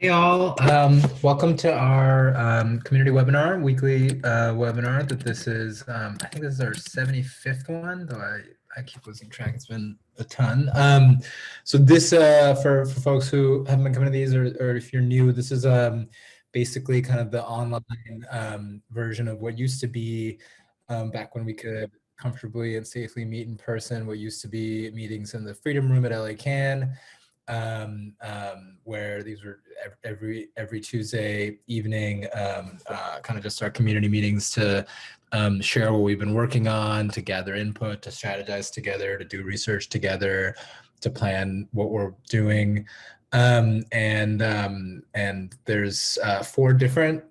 Hey all, welcome to our community webinar, weekly webinar that this is, I think this is our 75th one, though I keep losing track, it's been a ton. So this, for folks who haven't been coming to these or if you're new, this is basically kind of the online version of what used to be back when we could comfortably and safely meet in person, what used to be meetings in the Freedom Room at LA Can. Where these were every Tuesday evening, kind of just our community meetings to share what we've been working on, to gather input, to strategize together, to do research together, to plan what we're doing. And there's 4 different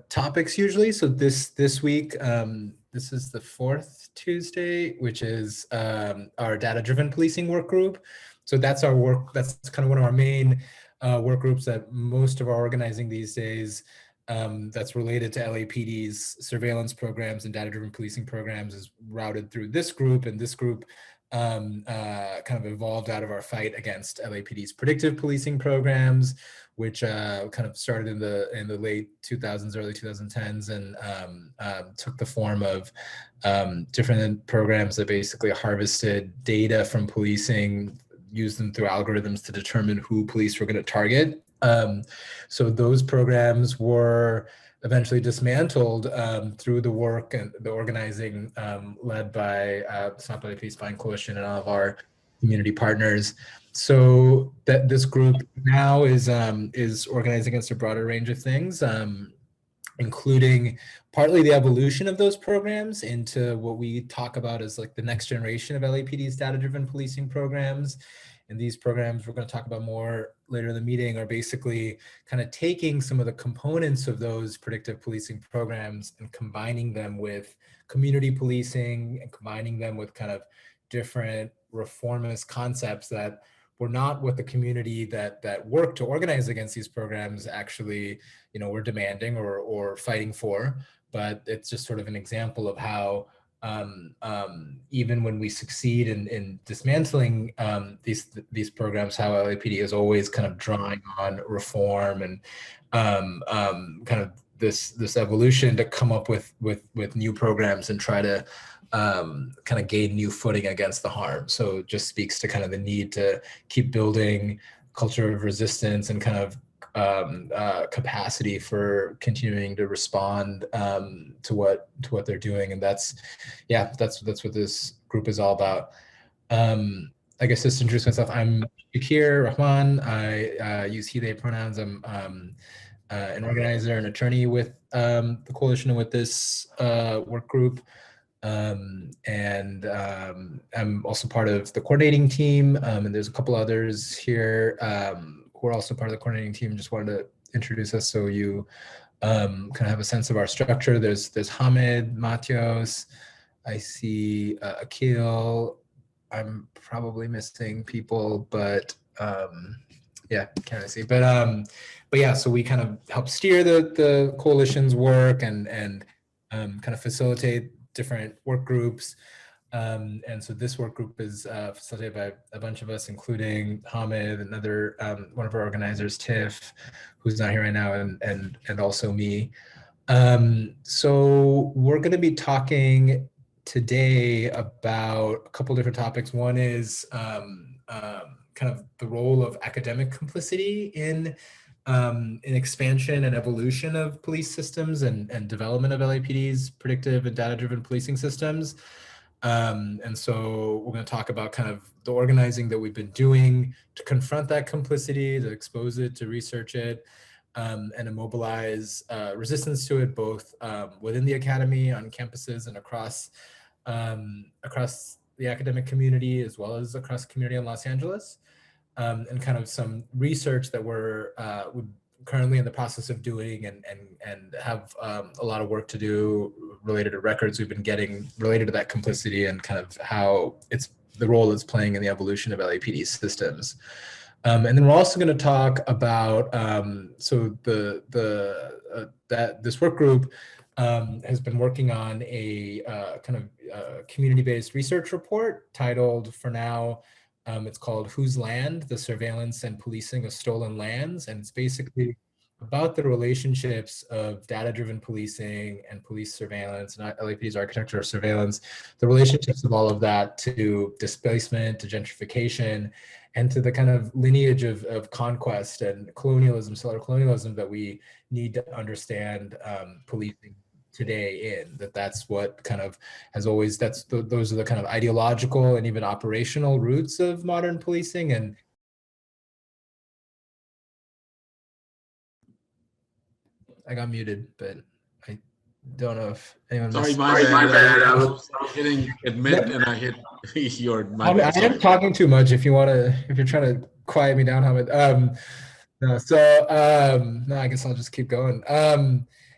topics usually. So this week, this is the 4th Tuesday, which is our data-driven policing work group. So that's our work. That's kind of one of our main work groups that most of our organizing these days that's related to LAPD's surveillance programs and data-driven policing programs is routed through this group. And this group kind of evolved out of our fight against LAPD's predictive policing programs, which kind of started in the late 2000s, early 2010s, and took the form of different programs that basically harvested data from policing, use them through algorithms to determine who police were going to target. So those programs were eventually dismantled through the work and the organizing led by Stop LAPD Spying Coalition and all of our community partners. So that this group now is organizing against a broader range of things, including partly the evolution of those programs into what we talk about as like the next generation of LAPD's data-driven policing programs. And these programs we're going to talk about more later in the meeting are basically kind of taking some of the components of those predictive policing programs and combining them with community policing and combining them with kind of different reformist concepts that were not what the community that worked to organize against these programs actually, were demanding or fighting for. But it's just sort of an example of how even when we succeed in dismantling these programs, how LAPD is always kind of drawing on reform and kind of this evolution to come up with new programs and try to kind of gain new footing against the harm. So it just speaks to kind of the need to keep building culture of resistance and kind of capacity for continuing to respond to what they're doing. And that's what this group is all about. I guess just to introduce myself, I'm Shakir Rahman. I use he, they pronouns. I'm an organizer and attorney with the coalition and with this work group. I'm also part of the coordinating team, and there's a couple others here who are also part of the coordinating team. Just wanted to introduce us so you kind of have a sense of our structure. There's Hamid, Matios, I see Akil. I'm probably missing people, but yeah, can't really see. But yeah, so we kind of help steer the coalition's work and kind of facilitate different work groups. And so this work group is facilitated by a bunch of us, including Hamid, another one of our organizers, Tiff, who's not here right now, and also me. So we're going to be talking today about a couple different topics. One is kind of the role of academic complicity in expansion and evolution of police systems and development of LAPD's predictive and data-driven policing systems. And so we're going to talk about kind of the organizing that we've been doing to confront that complicity, to expose it, to research it, and to mobilize resistance to it, both within the academy, on campuses, and across the academic community, as well as across the community in Los Angeles. And kind of some research that we're currently in the process of doing and have a lot of work to do related to records we've been getting related to that complicity and kind of how the role it's playing in the evolution of LAPD systems. And then we're also going to talk about so that this work group has been working on a kind of community-based research report titled, for now, It's called Whose Land? The Surveillance and Policing of Stolen Lands. And it's basically about the relationships of data-driven policing and police surveillance and LAPD's architecture of surveillance, the relationships of all of that to displacement, to gentrification, and to the kind of lineage of conquest and colonialism, settler colonialism that we need to understand policing today in. That's what kind of has always, those are the kind of ideological and even operational roots of modern policing. And I got muted, but I don't know if anyone Sorry, missed. my bad. I was hitting admit and I hit your my bad. I am talking too much. If you're trying to quiet me down, Hamid. No, no, I guess I'll just keep going.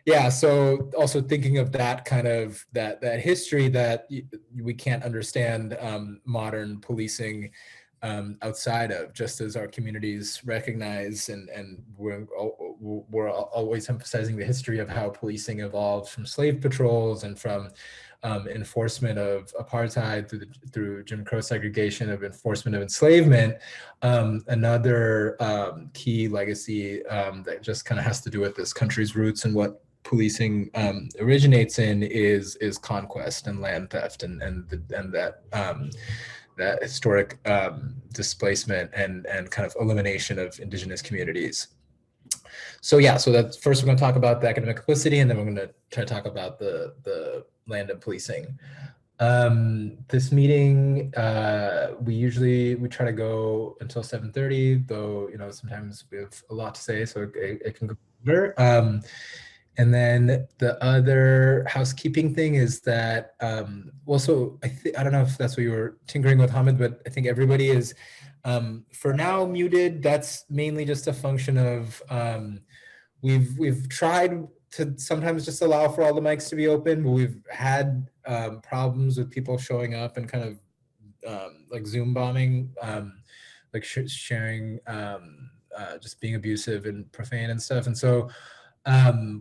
Yeah, so also thinking of that kind of that history that we can't understand modern policing outside of, just as our communities recognize, and we're always emphasizing the history of how policing evolved from slave patrols and from enforcement of apartheid through Jim Crow segregation, of enforcement of enslavement. Another key legacy that just kind of has to do with this country's roots and what policing originates in is conquest and land theft, and that historic displacement and kind of elimination of indigenous communities. So yeah, so that's first we're going to talk about the academic complicity, and then we're going to try to talk about the land and policing. This meeting, we try to go until 7:30, though, you know, sometimes we have a lot to say, so it can go over. And then the other housekeeping thing is that, well, so I don't know if that's what you were tinkering with, Hamid, but I think everybody is, for now, muted. That's mainly just a function of, we've tried to sometimes just allow for all the mics to be open, but we've had problems with people showing up and kind of like Zoom bombing, like sharing, just being abusive and profane and stuff. And so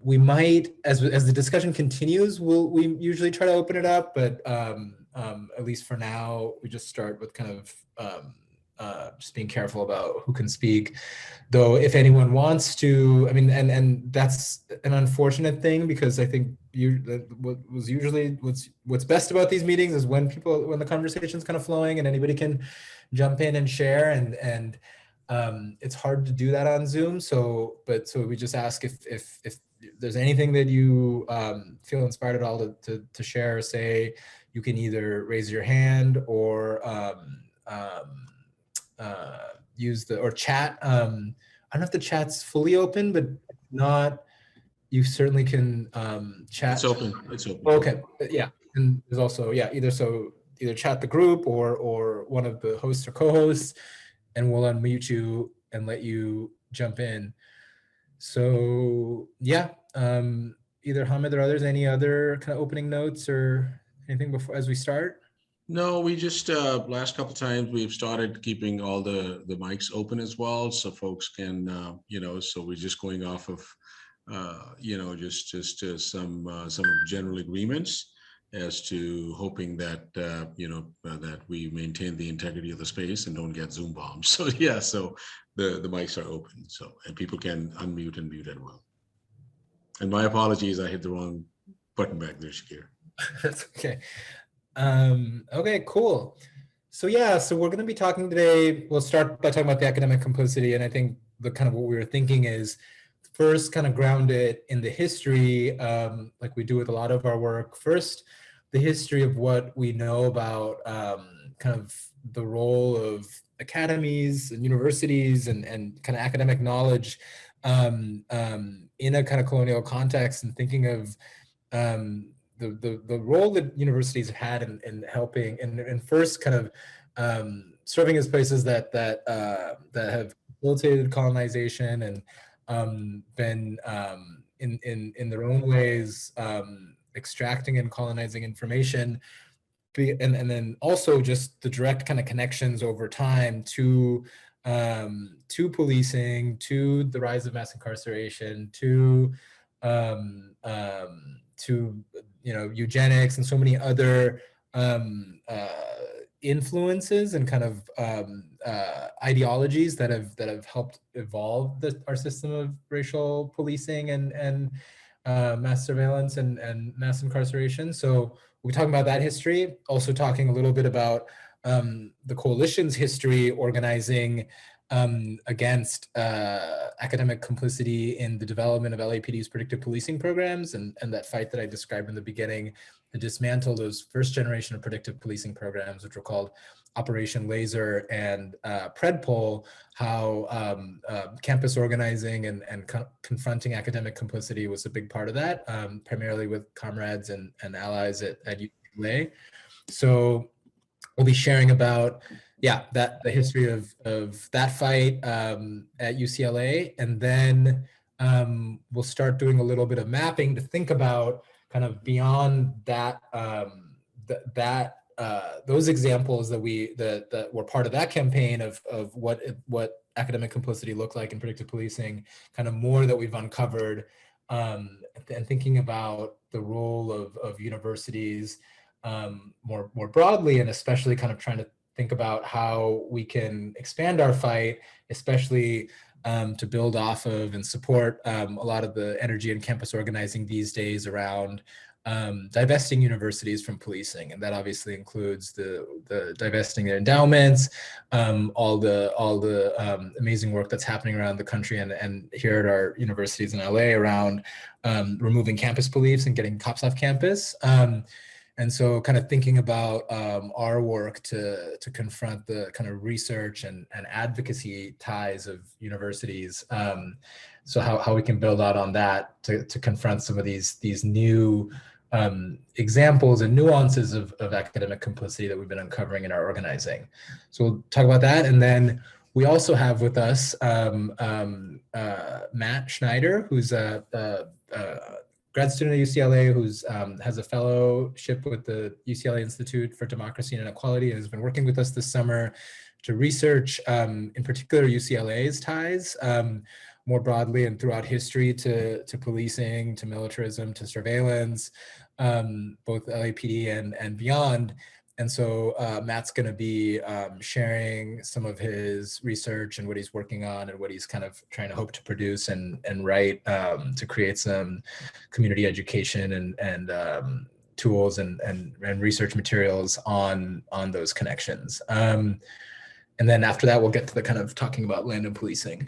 we might, as the discussion continues, we usually try to open it up, but at least for now, we just start with kind of just being careful about who can speak. Though if anyone wants to, I mean, and that's an unfortunate thing, because I think what's best about these meetings is when the conversation's kind of flowing and anybody can jump in and share, and it's hard to do that on Zoom. So we just ask if there's anything that you feel inspired at all to share or say, you can either raise your hand or use or chat. I don't know if the chat's fully open, but if not, you certainly can chat. It's open. It's open. Okay, yeah, and there's also either chat the group or one of the hosts or co-hosts, and we'll unmute you and let you jump in. So yeah, either Hamid or others, any other kind of opening notes or anything before as we start? No, we just last couple of times we've started keeping all the mics open as well, so folks can so we're just going off of just some general agreements as to hoping that that we maintain the integrity of the space and don't get Zoom bombed. So yeah, so the mics are open, so and people can unmute and mute as well. And my apologies, I hit the wrong button back there, Shakir. That's okay. Okay, cool. So yeah, so we're going to be talking today. We'll start by talking about the academic complicity, and I think the kind of what we were thinking is first kind of ground it in the history, like we do with a lot of our work. First, the history of what we know about kind of the role of academies and universities and kind of academic knowledge in a kind of colonial context, and thinking of the role that universities have had in helping and first kind of serving as places that have facilitated colonization and been in their own ways extracting and colonizing information, and then also just the direct kind of connections over time to policing, to the rise of mass incarceration, to eugenics and so many other influences and kind of ideologies that have helped evolve our system of racial policing and mass surveillance and mass incarceration. So we're talking about that history, also talking a little bit about the coalition's history organizing against academic complicity in the development of LAPD's predictive policing programs, and that fight that I described in the beginning to dismantle those first generation of predictive policing programs, which were called Operation Laser and PredPol, how campus organizing and confronting academic complicity was a big part of that, primarily with comrades and allies at UCLA. So we'll be sharing about the history of that fight at UCLA, and then we'll start doing a little bit of mapping to think about kind of beyond that those examples that were part of that campaign of what academic complicity looked like in predictive policing, kind of more that we've uncovered, and thinking about the role of universities more broadly, and especially kind of trying to think about how we can expand our fight, especially to build off of and support a lot of the energy and campus organizing these days around divesting universities from policing. And that obviously includes the divesting their endowments, all the amazing work that's happening around the country and here at our universities in LA around removing campus police and getting cops off campus. And so kind of thinking about our work to confront the kind of research and advocacy ties of universities. So how we can build out on that to confront some of these new examples and nuances of academic complicity that we've been uncovering in our organizing. So we'll talk about that. And then we also have with us Matt Schneider, who's a grad student at UCLA who's has a fellowship with the UCLA Institute for Democracy and Equality and has been working with us this summer to research, in particular, UCLA's ties more broadly and throughout history to policing, to militarism, to surveillance, both LAPD and beyond. And so Matt's going to be sharing some of his research and what he's working on and what he's kind of trying to hope to produce and write to create some community education and tools and research materials on those connections. And then after that, we'll get to the kind of talking about land and policing.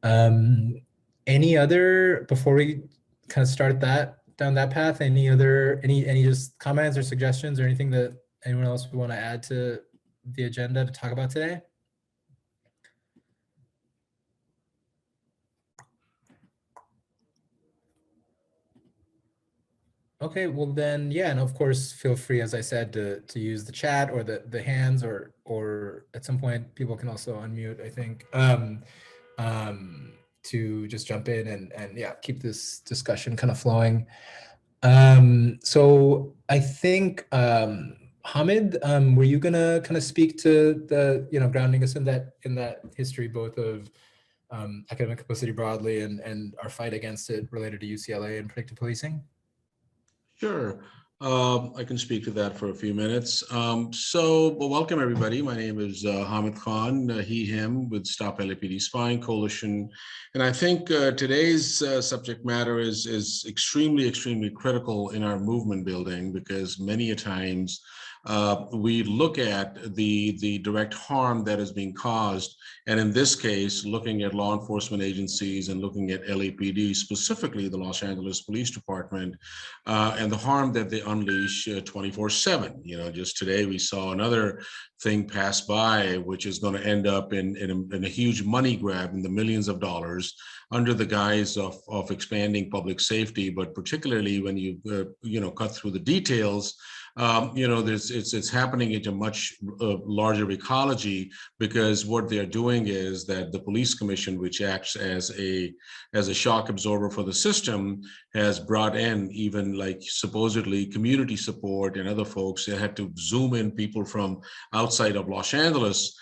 Any other, before we kind of start down that path, any just comments or suggestions or anything that anyone else would want to add to the agenda to talk about today? Okay, well then, yeah, and of course, feel free, as I said, to use the chat or the hands, or at some point, people can also unmute, I think, to just jump in and yeah, keep this discussion kind of flowing. So I think, Hamid, were you gonna kind of speak to the, grounding us in that history, both of academic complicity broadly and our fight against it related to UCLA and predictive policing? Sure. I can speak to that for a few minutes. Well, welcome everybody. My name is Hamid Khan, he, him, with Stop LAPD Spying Coalition. And I think today's subject matter is extremely, extremely critical in our movement building, because many a times we look at the direct harm that is being caused. And in this case, looking at law enforcement agencies and looking at LAPD, specifically the Los Angeles Police Department, and the harm that they unleash 24/7. Just today we saw another thing pass by, which is going to end up in a huge money grab in the millions of dollars under the guise of expanding public safety. But particularly when you cut through the details, it's happening into much larger ecology, because what they're doing is that the police commission, which acts as a shock absorber for the system, has brought in even like supposedly community support and other folks. They had to zoom in people from outside of Los Angeles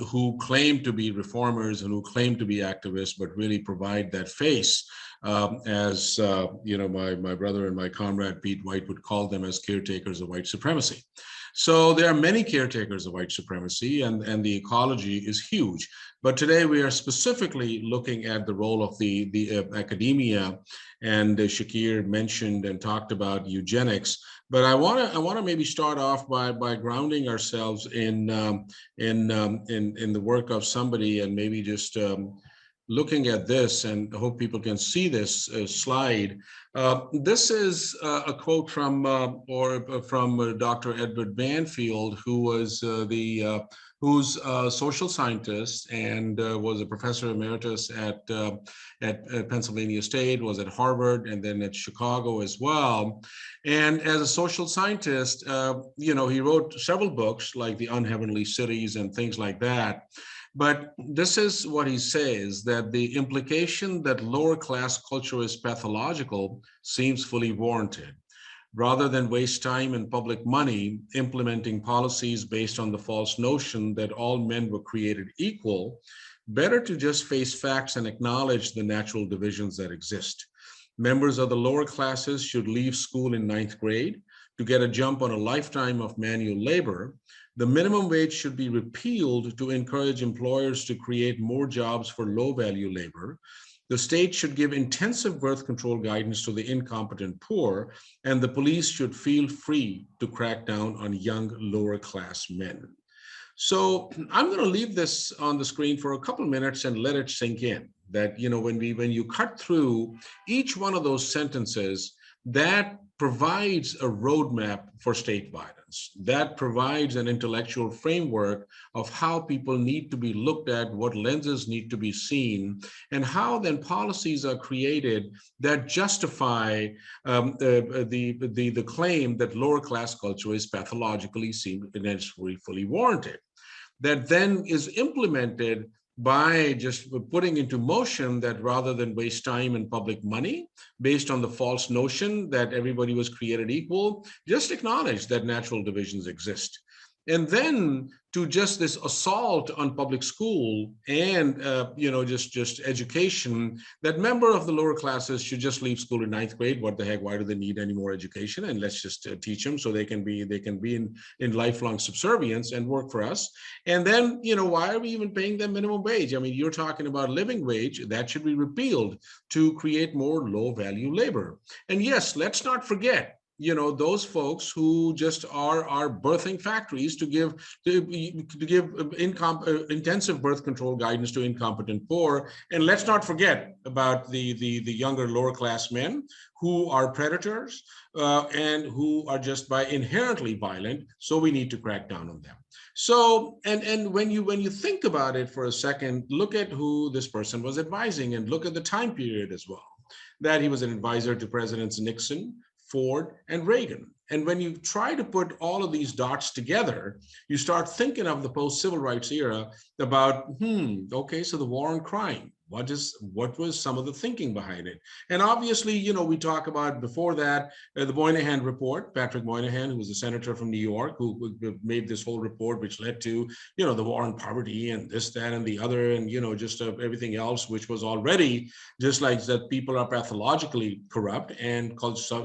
who claim to be reformers and who claim to be activists, but really provide that face. As my brother and my comrade Pete White would call them, as caretakers of white supremacy. So there are many caretakers of white supremacy, and the ecology is huge. But today we are specifically looking at the role of the academia, and Shakir mentioned and talked about eugenics. But I want to maybe start off by grounding ourselves in the work of somebody, and maybe just looking at this, and I hope people can see this slide. This is a quote from Dr. Edward Banfield, who was who's a social scientist and was a professor emeritus at Pennsylvania State, was at Harvard, and then at Chicago as well. And as a social scientist, he wrote several books like The Unheavenly Cities and things like that. But this is what he says, that the implication that lower class culture is pathological seems fully warranted. Rather than waste time and public money implementing policies based on the false notion that all men were created equal, better to just face facts and acknowledge the natural divisions that exist. Members of the lower classes should leave school in 9th grade to get a jump on a lifetime of manual labor. The minimum wage should be repealed to encourage employers to create more jobs for low-value labor. The state should give intensive birth control guidance to the incompetent poor, and the police should feel free to crack down on young lower-class men. So I'm going to leave this on the screen for a couple minutes and let it sink in. That, when you cut through each one of those sentences, that provides a roadmap for state violence. That provides an intellectual framework of how people need to be looked at, what lenses need to be seen, and how then policies are created that justify the claim that lower class culture is pathologically seen and is fully warranted. That then is implemented by just putting into motion that rather than waste time and public money based on the false notion that everybody was created equal, just acknowledge that natural divisions exist. And then to just this assault on public school and just education, that member of the lower classes should just leave school in 9th grade. What the heck? Why do they need any more education? And let's just teach them so they can be in lifelong subservience and work for us. And then why are we even paying them minimum wage? I mean, you're talking about living wage that should be repealed to create more low value labor. And yes, let's not forget those folks who just are birthing factories to give intensive birth control guidance to incompetent poor. And let's not forget about the younger lower class men who are predators and who are just by inherently violent. So we need to crack down on them. So, and when you think about it for a second, look at who this person was advising and look at the time period as well. That he was an advisor to Presidents Nixon, Ford, and Reagan. And when you try to put all of these dots together, you start thinking of the post-civil rights era about, okay, so the war on crime. What was some of the thinking behind it? And obviously, we talk about before that, the Moynihan report, Patrick Moynihan, who was a senator from New York, who made this whole report, which led to, the war on poverty and this, that, and the other, and, just everything else, which was already just like that people are pathologically corrupt and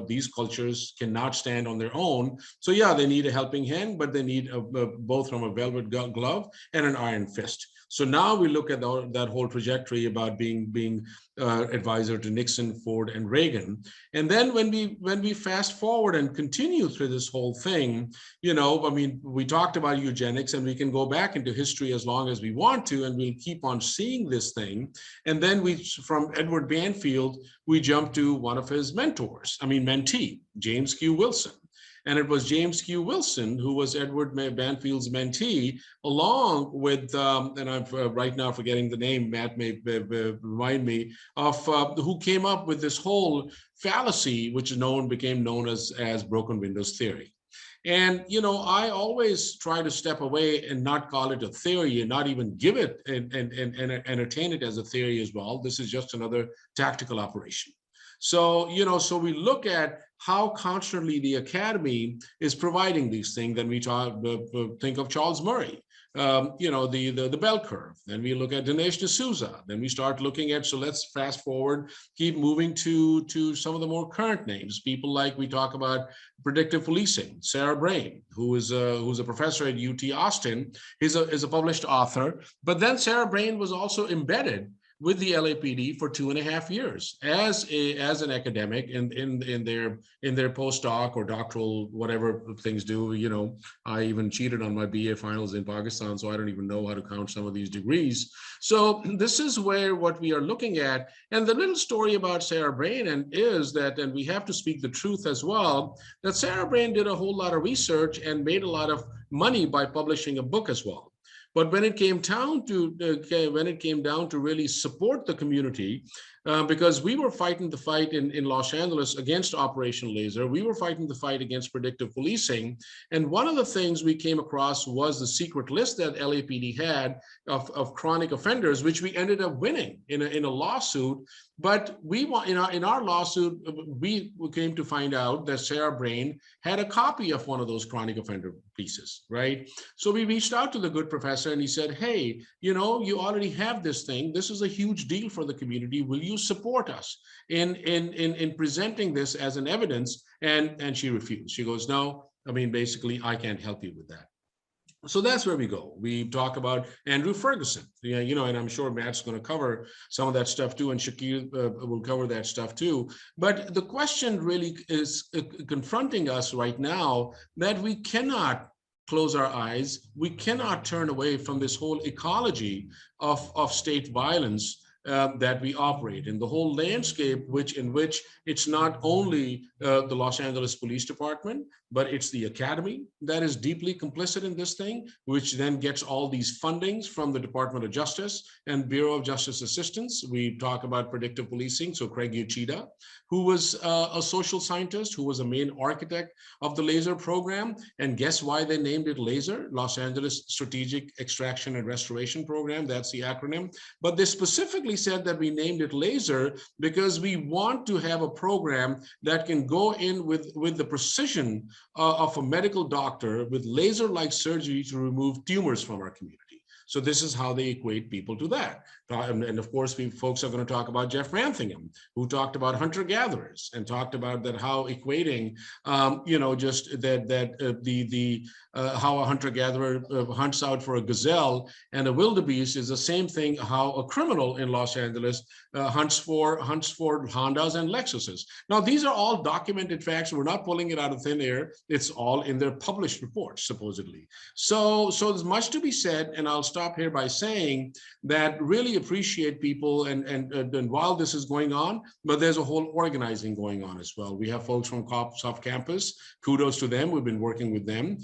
these cultures cannot stand on their own. So yeah, they need a helping hand, but they need both from a velvet glove and an iron fist. So now we look at that whole trajectory about being advisor to Nixon, Ford, and Reagan. And then when we fast forward and continue through this whole thing, we talked about eugenics, and we can go back into history as long as we want to, and we'll keep on seeing this thing. And then from Edward Banfield, we jump to one of his mentee, James Q. Wilson. And it was James Q. Wilson who was Edward Banfield's mentee, along with, and I'm right now forgetting the name, Matt may remind me, of who came up with this whole fallacy, which became known as broken windows theory. And, I always try to step away and not call it a theory and not even give it and entertain it as a theory as well. This is just another tactical operation. So, so we look at how constantly the academy is providing these things. Then we think of Charles Murray, the bell curve. Then we look at Dinesh D'Souza. Then we start looking at, so let's fast forward, keep moving to some of the more current names. People like, we talk about predictive policing. Sarah Brain, who's a professor at UT Austin, is a published author. But then Sarah Brain was also embedded with the LAPD for 2.5 years as an academic in their postdoc or doctoral, whatever things do. You know, I even cheated on my BA finals in Pakistan, so I don't even know how to count some of these degrees. So this is where what we are looking at. And the little story about Sarah Brain is that, and we have to speak the truth as well, that Sarah Brain did a whole lot of research and made a lot of money by publishing a book as well. But when it came down to really support the community, because we were fighting the fight in Los Angeles against Operation Laser, we were fighting the fight against predictive policing. And one of the things we came across was the secret list that LAPD had of chronic offenders, which we ended up winning in a lawsuit. But in our lawsuit, we came to find out that Sarah Brain had a copy of one of those chronic offender pieces, right? So we reached out to the good professor and he said, hey, you know, you already have this thing. This is a huge deal for the community. Will you support us in presenting this as an evidence? And she refused. She goes, no, I mean, basically, I can't help you with that. So that's where we go. We talk about Andrew Ferguson, you know, and I'm sure Matt's going to cover some of that stuff too, and Shakir will cover that stuff too. But the question really is confronting us right now that we cannot close our eyes. We cannot turn away from this whole ecology of state violence that we operate in, the whole landscape in which it's not only the Los Angeles Police Department, but it's the academy that is deeply complicit in this thing, which then gets all these fundings from the Department of Justice and Bureau of Justice Assistance. We talk about predictive policing. So Craig Uchida, who was a social scientist, who was a main architect of the LASER program. And guess why they named it LASER? Los Angeles Strategic Extraction and Restoration Program. That's the acronym. But they specifically said that we named it LASER because we want to have a program that can go in with the precision of a medical doctor with laser-like surgery to remove tumors from our community. So this is how they equate people to that. And of course, folks are going to talk about Jeff Ranthingam, who talked about hunter-gatherers and talked about that how equating, you know, just that how a hunter-gatherer hunts out for a gazelle and a wildebeest is the same thing how a criminal in Los Angeles hunts for Hondas and Lexuses. Now, these are all documented facts. We're not pulling it out of thin air. It's all in their published reports, supposedly. So there's much to be said, and I'll stop here by saying that really appreciate people and while this is going on, but there's a whole organizing going on as well. We have folks from Cops Off Campus. Kudos to them. We've been working with them.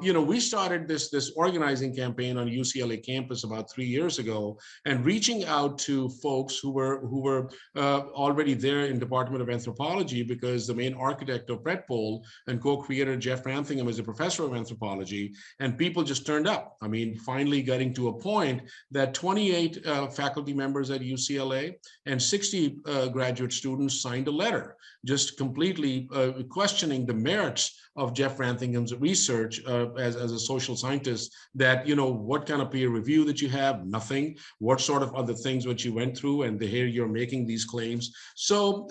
You know, we started this organizing campaign on UCLA campus about 3 years ago, and reaching out to folks who were already there in Department of Anthropology, because the main architect of Predpol and co-creator Jeff Ranthingam is a professor of anthropology, and people just turned up. I mean, finally getting to a point that 28 faculty members at UCLA and 60 graduate students signed a letter just completely questioning the merits of Jeff Ranthingam's research as a social scientist, that, you know, what kind of peer review that you have? Nothing. What sort of other things what you went through, and here you're making these claims. So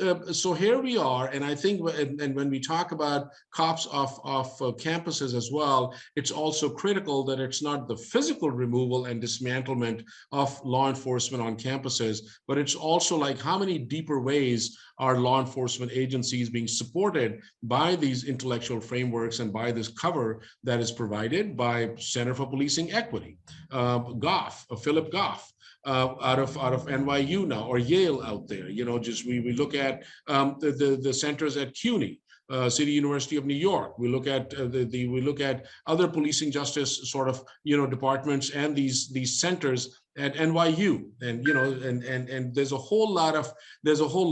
here we are, and I think, and when we talk about cops off campuses as well, it's also critical that it's not the physical removal and dismantlement of law enforcement on campuses, but it's also like how many deeper ways are law enforcement agencies being supported by these intellectual frameworks and by this cover that is provided by Center for Policing Equity, Philip Goff, out of NYU now, or Yale out there. You know, just we look at the centers at CUNY, City University of New York. We look at we look at other policing justice sort of, you know, departments and these centers at NYU, and you know, and there's a whole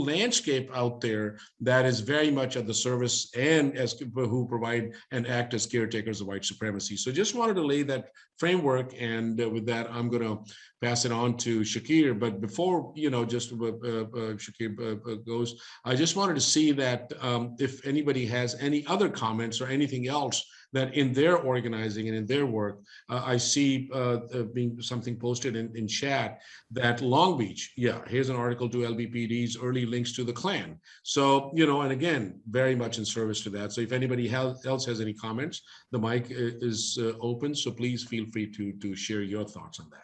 landscape out there that is very much at the service and as who provide and act as caretakers of white supremacy. So just wanted to lay that framework, and with that, I'm going to pass it on to Shakir. But before, you know, just Shakir goes, I just wanted to see that if anybody has any other comments or anything else that in their organizing and in their work, I see being something posted in chat that Long Beach, yeah, here's an article to LBPD's early links to the Klan. So, you know, and again, very much in service to that. So if anybody else has any comments, the mic is open. So please feel free to share your thoughts on that.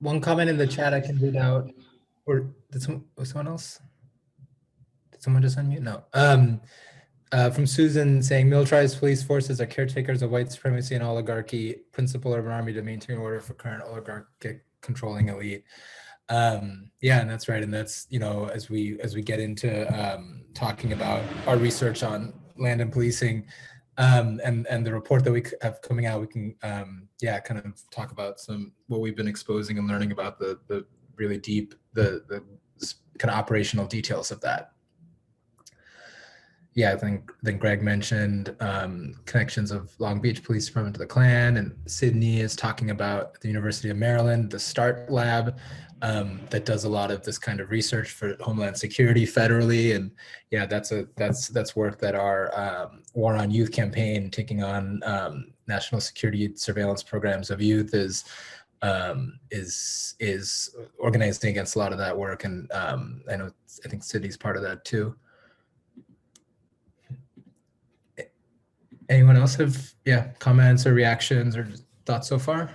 One comment in the chat I can read out, or did someone else? Did someone just unmute? No. From Susan saying militarized police forces are caretakers of white supremacy and oligarchy, principle of an army to maintain order for current oligarchic controlling elite. Yeah, and that's right. And that's, you know, as we get into talking about our research on land and policing, and the report that we have coming out, we can yeah, kind of talk about what we've been exposing and learning about the really deep, the kind of operational details of that. Yeah, I think then Greg mentioned connections of Long Beach Police Department to the Klan, and Sydney is talking about the University of Maryland, the START lab that does a lot of this kind of research for Homeland Security federally. And yeah, that's work that our War on Youth campaign, taking on national security surveillance programs of youth, is organizing against a lot of that work. And I think Sydney's part of that too. Anyone else have, yeah, comments or reactions or thoughts so far?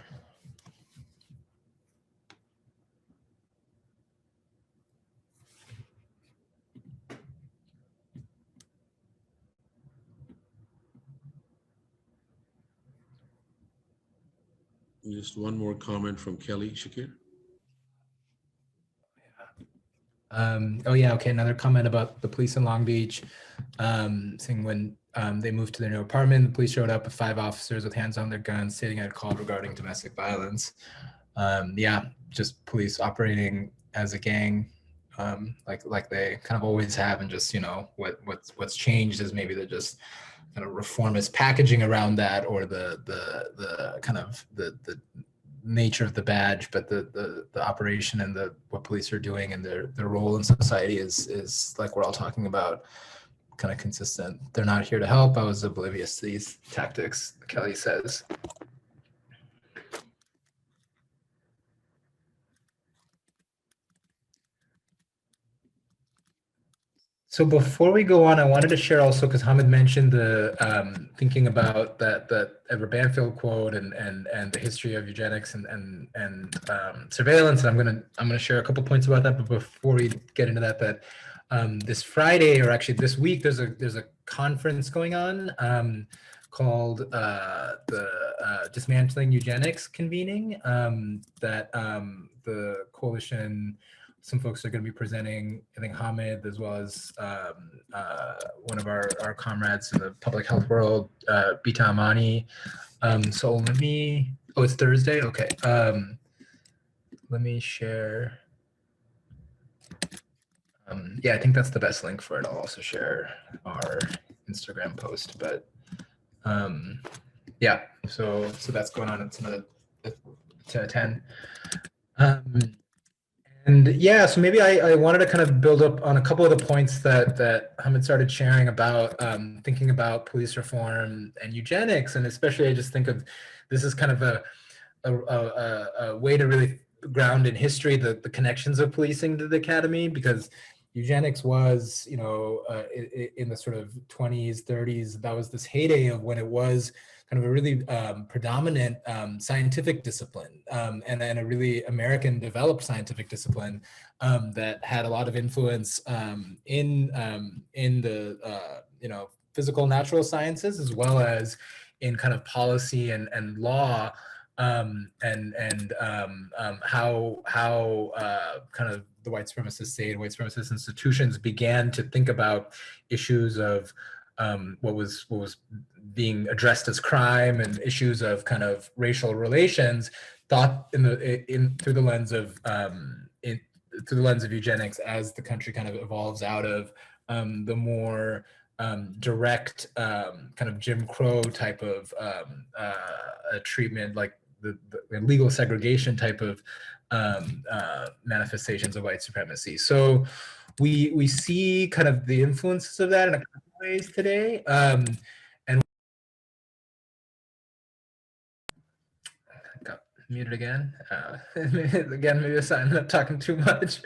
Just one more comment from Kelly Shakir. Oh yeah, okay, another comment about the police in Long Beach, saying when they moved to their new apartment, the police showed up with 5 officers with hands on their guns, stating a call regarding domestic violence. Yeah, just police operating as a gang, like they kind of always have, and just, you know, what's changed is maybe they're just kind of reformist packaging around that, or the kind of the nature of the badge, but the operation and what police are doing and their role in society is like we're all talking about, kind of consistent. They're not here to help. I was oblivious to these tactics, Kelly says. So before we go on, I wanted to share also, because Hamid mentioned the thinking about that Edward Banfield quote and the history of eugenics and surveillance. And I'm gonna share a couple points about that. But before we get into that, this Friday, or actually this week, there's a conference going on called the Dismantling Eugenics convening that the coalition. Some folks are going to be presenting, I think Hamid, as well as one of our comrades in the public health world, Bita Amani. So let me, it's Thursday? Okay. Let me share. Yeah, I think that's the best link for it. I'll also share our Instagram post, but yeah, so that's going on. It's another to attend. And yeah, so maybe I wanted to kind of build up on a couple of the points that Hamid started sharing about thinking about police reform and eugenics. And especially I just think of this is kind of a way to really ground in history the connections of policing to the academy, because eugenics was, you know, in the sort of 20s, 30s, that was this heyday of when it was kind of a really predominant scientific discipline, and then a really American developed scientific discipline that had a lot of influence in the you know, physical natural sciences, as well as in kind of policy and law, and how kind of the white supremacist state and white supremacist institutions began to think about issues of what was being addressed as crime and issues of kind of racial relations, thought through the lens of eugenics, as the country kind of evolves out of the more direct kind of Jim Crow type of treatment, like the legal segregation type of manifestations of white supremacy. So we see kind of the influences of that in a couple of ways today. And got muted again. Again, maybe a sign I'm not talking too much.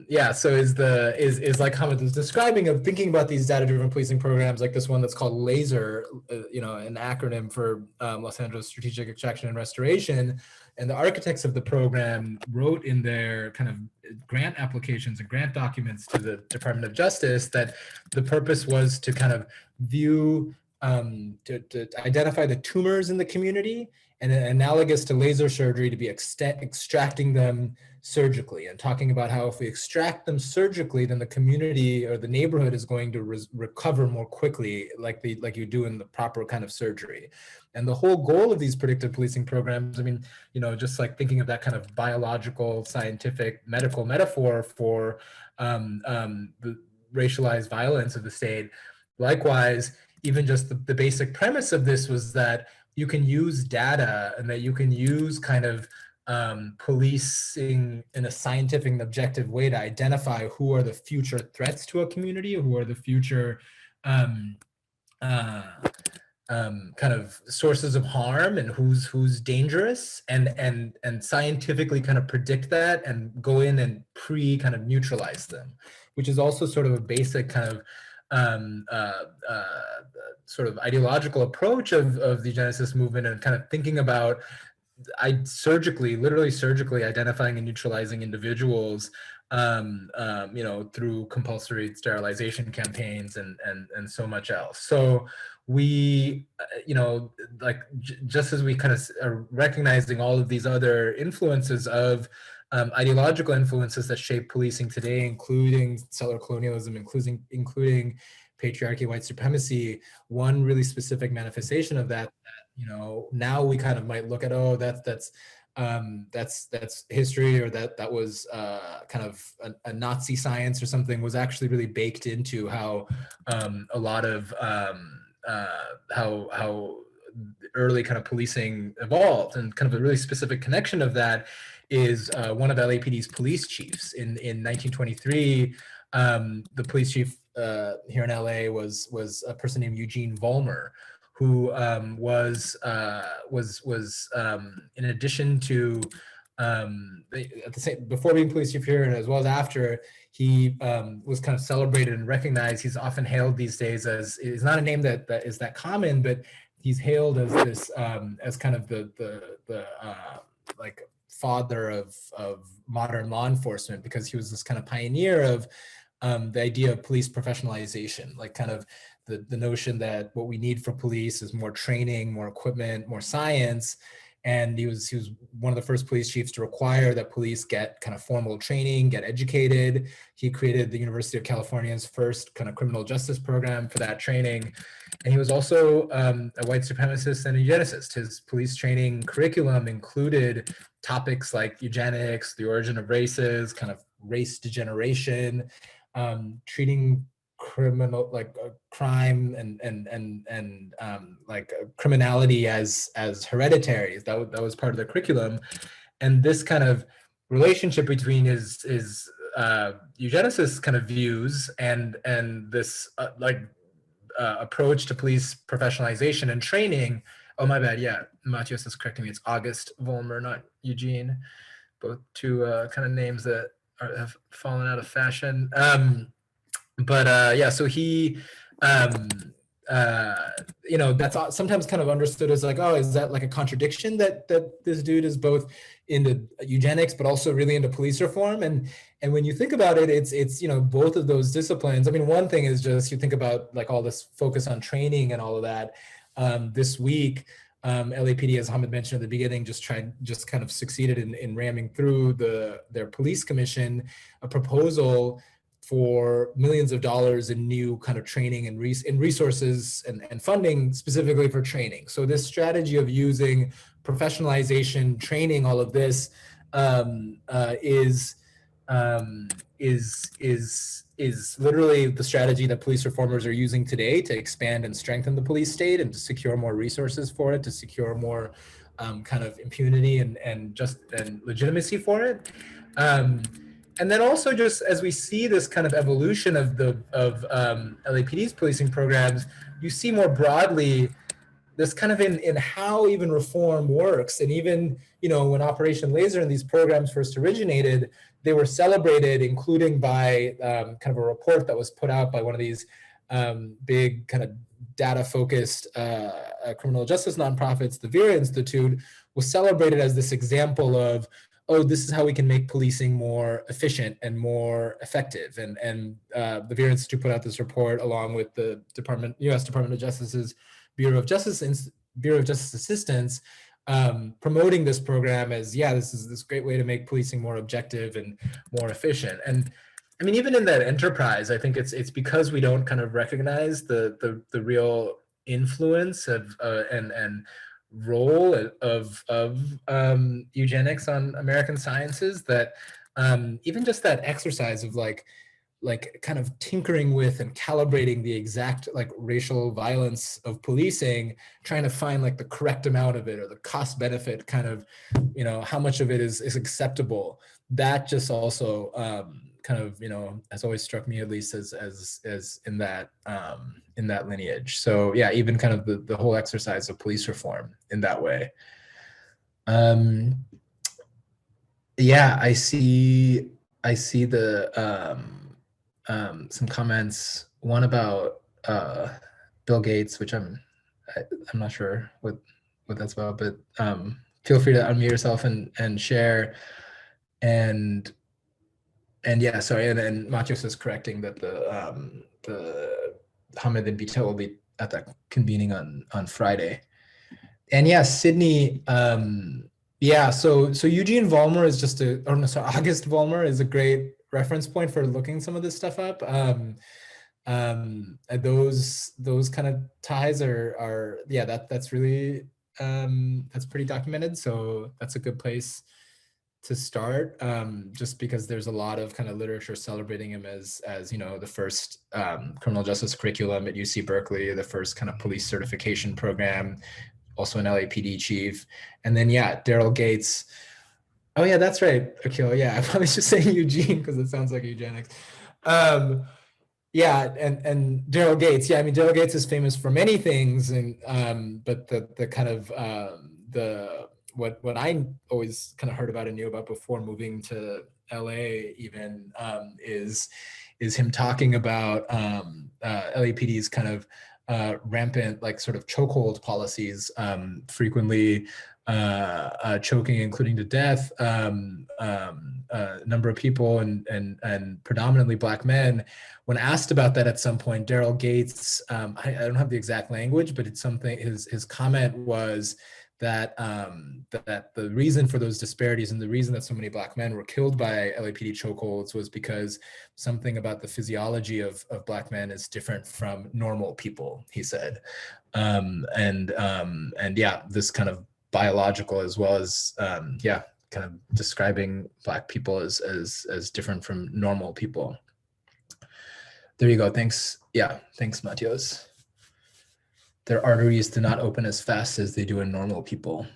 Yeah, so is like Hamid was describing, of thinking about these data-driven policing programs, like this one that's called LASER, an acronym for Los Angeles Strategic Extraction and Restoration. And the architects of the program wrote in their kind of grant applications and grant documents to the Department of Justice that the purpose was to kind of view, to identify the tumors in the community, and analogous to laser surgery, to be extracting them surgically, and talking about how if we extract them surgically, then the community or the neighborhood is going to recover more quickly, like you do in the proper kind of surgery. And the whole goal of these predictive policing programs, I mean, just like thinking of that kind of biological, scientific, medical metaphor for the racialized violence of the state. Likewise, even just the basic premise of this was that you can use data, and that you can use kind of policing in a scientific and objective way to identify who are the future threats to a community, who are the future kind of sources of harm, and who's dangerous, and scientifically kind of predict that and go in and kind of neutralize them, which is also sort of a basic kind of sort of ideological approach of the eugenicist movement, and kind of thinking about literally surgically identifying and neutralizing individuals, through compulsory sterilization campaigns and so much else. So we, just as we kind of are recognizing all of these other influences of ideological influences that shape policing today, including settler colonialism, including patriarchy, white supremacy, one really specific manifestation of that, now we kind of might look at, oh, that's history, or that was kind of a Nazi science or something, was actually really baked into how a lot of how early kind of policing evolved. And kind of a really specific connection of that is one of LAPD's police chiefs in 1923. The police chief here in LA was a person named Eugene Vollmer, who was in addition to before being police chief here, and as well as after, he was kind of celebrated and recognized. He's often hailed these days as, it's not a name that is that common, but he's hailed as this as kind of the like father of modern law enforcement, because he was this kind of pioneer of the idea of police professionalization, like kind of the notion that what we need for police is more training, more equipment, more science. And he was one of the first police chiefs to require that police get kind of formal training, get educated. He created the University of California's first kind of criminal justice program for that training. And he was also a white supremacist and a eugenicist. His police training curriculum included topics like eugenics, the origin of races, kind of race degeneration, treating criminal, like crime and like criminality as hereditary. That was part of the curriculum. And this kind of relationship between his eugenicist kind of views and this approach to police professionalization and training. Oh, my bad. Yeah, Matthias is correcting me. It's August Volmer, not Eugene. Both two kind of names that have fallen out of fashion. Yeah, so he, that's sometimes kind of understood as like, oh, is that like a contradiction that this dude is both into eugenics but also really into police reform? And when you think about it, it's both of those disciplines. I mean, one thing is just, you think about like all this focus on training and all of that. This week, LAPD, as Hamid mentioned at the beginning, just kind of succeeded in ramming through their police commission a proposal for millions of dollars in new kind of training and resources and funding specifically for training. So this strategy of using professionalization, training, all of this is literally the strategy that police reformers are using today to expand and strengthen the police state and to secure more resources for it, to secure more kind of impunity and legitimacy for it. And then also just as we see this kind of evolution of LAPD's policing programs, you see more broadly this kind of in how even reform works. And even, you know, when Operation Laser and these programs first originated, they were celebrated, including by kind of a report that was put out by one of these big kind of data-focused criminal justice nonprofits, the Vera Institute, was celebrated as this example of, oh, this is how we can make policing more efficient and more effective. And the Vera Institute put out this report along with the U.S. Department of Justice's Bureau of Justice Assistance, promoting this program as, yeah, this is this great way to make policing more objective and more efficient. And I mean, even in that enterprise, I think it's because we don't kind of recognize the real influence of and role of eugenics on American sciences, that even just that exercise of like kind of tinkering with and calibrating the exact like racial violence of policing, trying to find like the correct amount of it or the cost benefit kind of, you know, how much of it is acceptable. That just also kind of, you know, has always struck me, at least as in that lineage. So yeah, even kind of the whole exercise of police reform in that way. Yeah, I see the some comments, one about Bill Gates, which I'm not sure what that's about, but feel free to unmute yourself and share. And yeah, sorry, and Matios is correcting that the Hamid and Vita will be at that convening on Friday. And yeah, Sydney, yeah, so Eugene Vollmer is just August Vollmer is a great reference point for looking some of this stuff up. Those kind of ties are yeah, that's really that's pretty documented. So that's a good place to start, just because there's a lot of kind of literature celebrating him as you know, the first criminal justice curriculum at UC Berkeley, the first kind of police certification program, also an LAPD chief. And then yeah, Darrell Gates. Oh yeah, that's right, Akil. Yeah, I probably should say Eugene because it sounds like eugenics. Yeah, and Darrell Gates. Yeah, I mean, Darrell Gates is famous for many things, and but the kind of the what I always kind of heard about and knew about before moving to LA even is him talking about LAPD's kind of rampant like sort of chokehold policies, frequently choking, including to death, a number of people and predominantly Black men. When asked about that at some point, Darrell Gates, I don't have the exact language, but it's something, his comment was that that the reason for those disparities and the reason that so many Black men were killed by LAPD chokeholds was because something about the physiology of Black men is different from normal people, he said. And yeah, this kind of biological as well as yeah, kind of describing Black people as different from normal people. There you go. Thanks. Yeah, thanks, Matios. Their arteries do not open as fast as they do in normal people.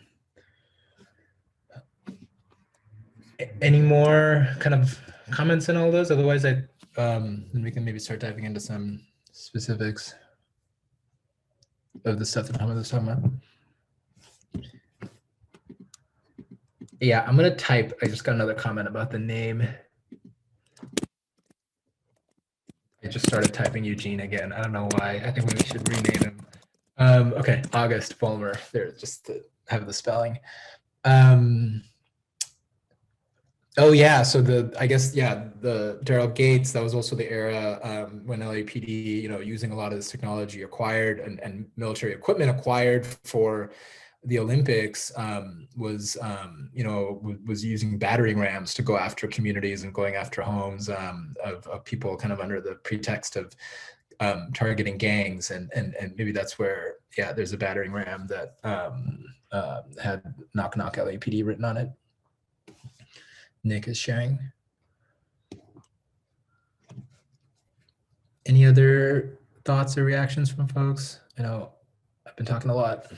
Any more kind of comments on all those? Otherwise, then we can maybe start diving into some specifics of the stuff that Hamid was talking about. Yeah, I'm gonna type. I just got another comment about the name. I just started typing Eugene again. I don't know why. I think we should rename him. Okay, August Vollmer. There, just to have the spelling. Oh yeah, so I guess the Darrell Gates, that was also the era when LAPD, you know, using a lot of this technology acquired and military equipment acquired for the Olympics, was you know, was using battering rams to go after communities and going after homes of people kind of under the pretext of targeting gangs, and maybe that's where, yeah, there's a battering ram that had knock knock LAPD written on it. Nick is sharing. Any other thoughts or reactions from folks? I know I've been talking a lot.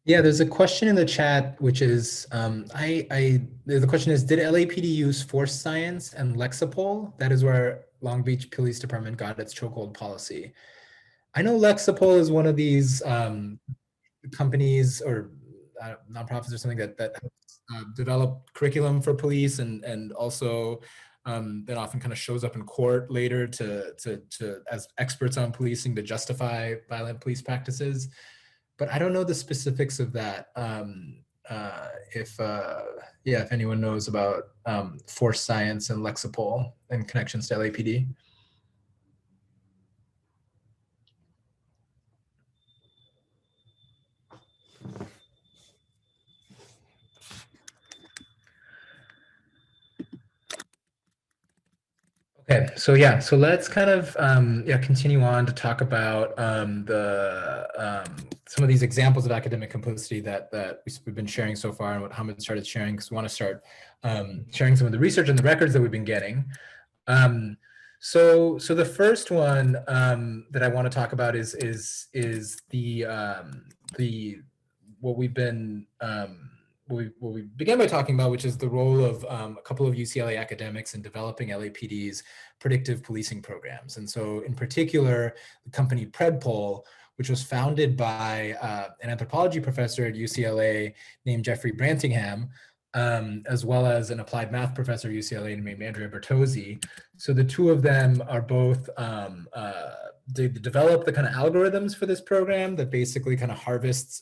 Yeah, there's a question in the chat, which is, the question is, did LAPD use force science and Lexapol? That is where Long Beach Police Department got its chokehold policy. I know Lexapol is one of these companies or nonprofits or something that develop curriculum for police and also that often kind of shows up in court later to as experts on policing to justify violent police practices. But I don't know the specifics of that. If yeah, if anyone knows about force science and Lexapol and connections to LAPD. Okay, so yeah, so let's kind of yeah continue on to talk about some of these examples of academic complicity that we've been sharing so far, and what Hamid started sharing, because we want to start sharing some of the research and the records that we've been getting. So the first one that I want to talk about is the what we've been what we began by talking about, which is the role of a couple of UCLA academics in developing LAPD's predictive policing programs. And so in particular, the company Predpol, which was founded by an anthropology professor at UCLA named Jeffrey Brantingham, as well as an applied math professor at UCLA named Andrea Bertozzi. So the two of them are both they develop the kind of algorithms for this program that basically kind of harvests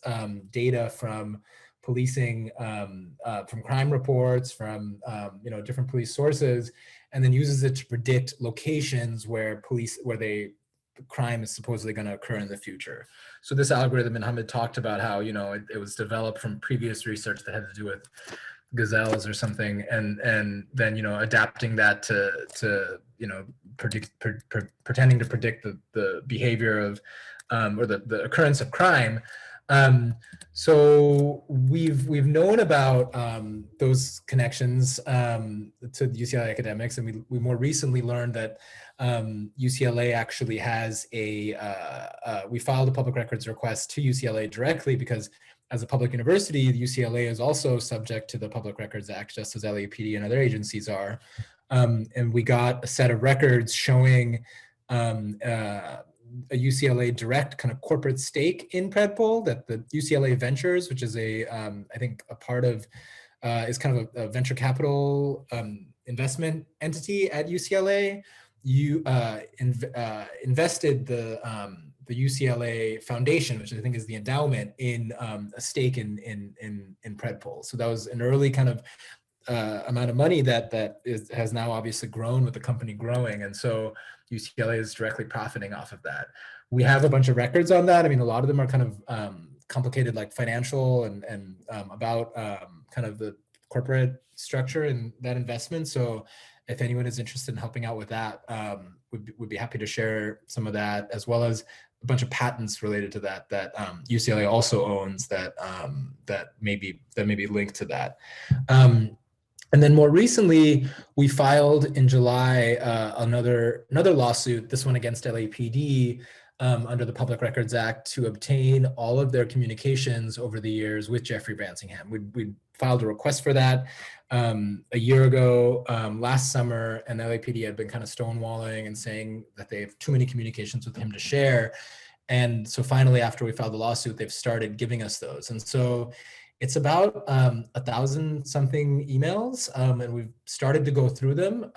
data from policing, from crime reports, from different police sources, and then uses it to predict locations where crime is supposedly going to occur in the future. So this algorithm, and Hamid talked about how it was developed from previous research that had to do with gazelles or something, and then adapting that to pretending to predict the behavior of or the occurrence of crime. So we've known about those connections to the UCLA academics, and we more recently learned that UCLA actually has we filed a public records request to UCLA directly because as a public university, the UCLA is also subject to the Public Records Act, just as LAPD and other agencies are. And we got a set of records showing a UCLA direct kind of corporate stake in Predpol, that the UCLA Ventures, which is I think a part of, is kind of a venture capital investment entity at UCLA. Invested the UCLA Foundation, which I think is the endowment, in a stake in Predpol. So that was an early kind of amount of money that has now obviously grown with the company growing, and so UCLA is directly profiting off of that. We have a bunch of records on that. I mean, a lot of them are kind of complicated, like financial and about kind of the corporate structure and that investment. So if anyone is interested in helping out with that, would be happy to share some of that, as well as a bunch of patents related to that UCLA also owns that may be linked to that. And then more recently, we filed in July another lawsuit, this one against LAPD, under the Public Records Act, to obtain all of their communications over the years with Jeffrey Brantingham. We filed a request for that a year ago, last summer, and LAPD had been kind of stonewalling and saying that they have too many communications with him to share. And so finally, after we filed the lawsuit, they've started giving us those. And so it's about 1,000 something emails, and we've started to go through them.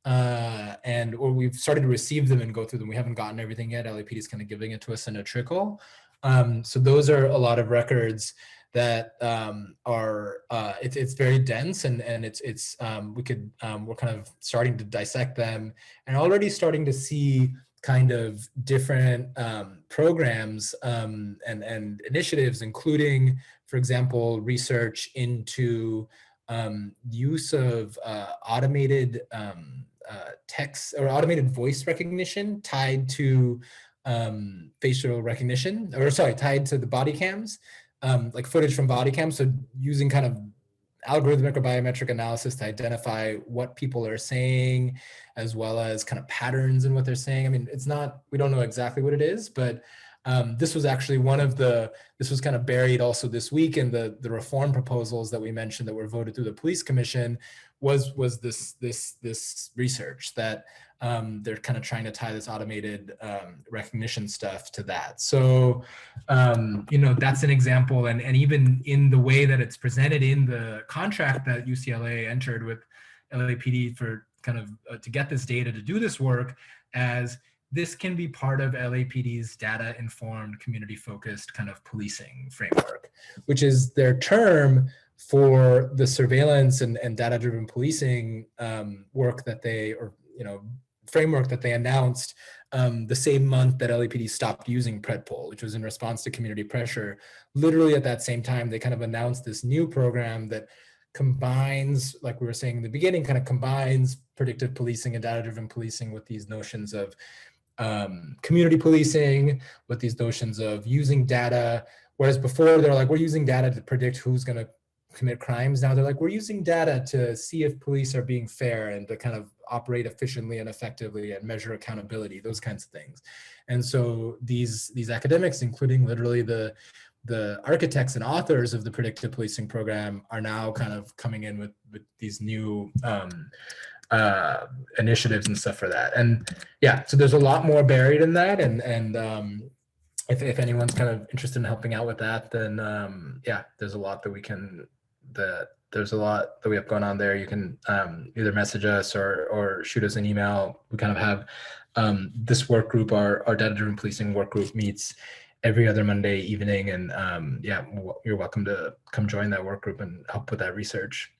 Or we've started to receive them and go through them. We haven't gotten everything yet. LAPD is kind of giving it to us in a trickle. So those are a lot of records that are it's very dense, and we're kind of starting to dissect them, and already starting to see kind of different programs and initiatives, including, for example, research into use of automated text or automated voice recognition tied to facial recognition, or sorry, tied to the body cams, like footage from body cams. So using kind of algorithmic or biometric analysis to identify what people are saying, as well as kind of patterns in what they're saying. I mean, we don't know exactly what it is, but This was actually this was kind of buried also this week in the reform proposals that we mentioned that were voted through the police commission, was this research that they're kind of trying to tie this automated recognition stuff to that. So, that's an example. And even in the way that it's presented in the contract that UCLA entered with LAPD for kind of to get this data to do this work, as this can be part of LAPD's data-informed, community-focused kind of policing framework, which is their term for the surveillance and data-driven policing work that they, framework that they announced the same month that LAPD stopped using PredPol, which was in response to community pressure. Literally at that same time, they kind of announced this new program that combines, like we were saying in the beginning, kind of combines predictive policing and data-driven policing with these notions of community policing, with these notions of using data. Whereas before they're like, we're using data to predict who's going to commit crimes. Now they're like, we're using data to see if police are being fair and to kind of operate efficiently and effectively and measure accountability, those kinds of things. And so these academics, including literally the architects and authors of the predictive policing program, are now kind of coming in with these new initiatives and stuff for that. And yeah, so there's a lot more buried in that. And if anyone's kind of interested in helping out with that, then yeah, there's a lot that we have going on there. You can either message us or shoot us an email. We kind of have this work group, our data-driven policing work group, meets every other Monday evening. And yeah, you're welcome to come join that work group and help with that research.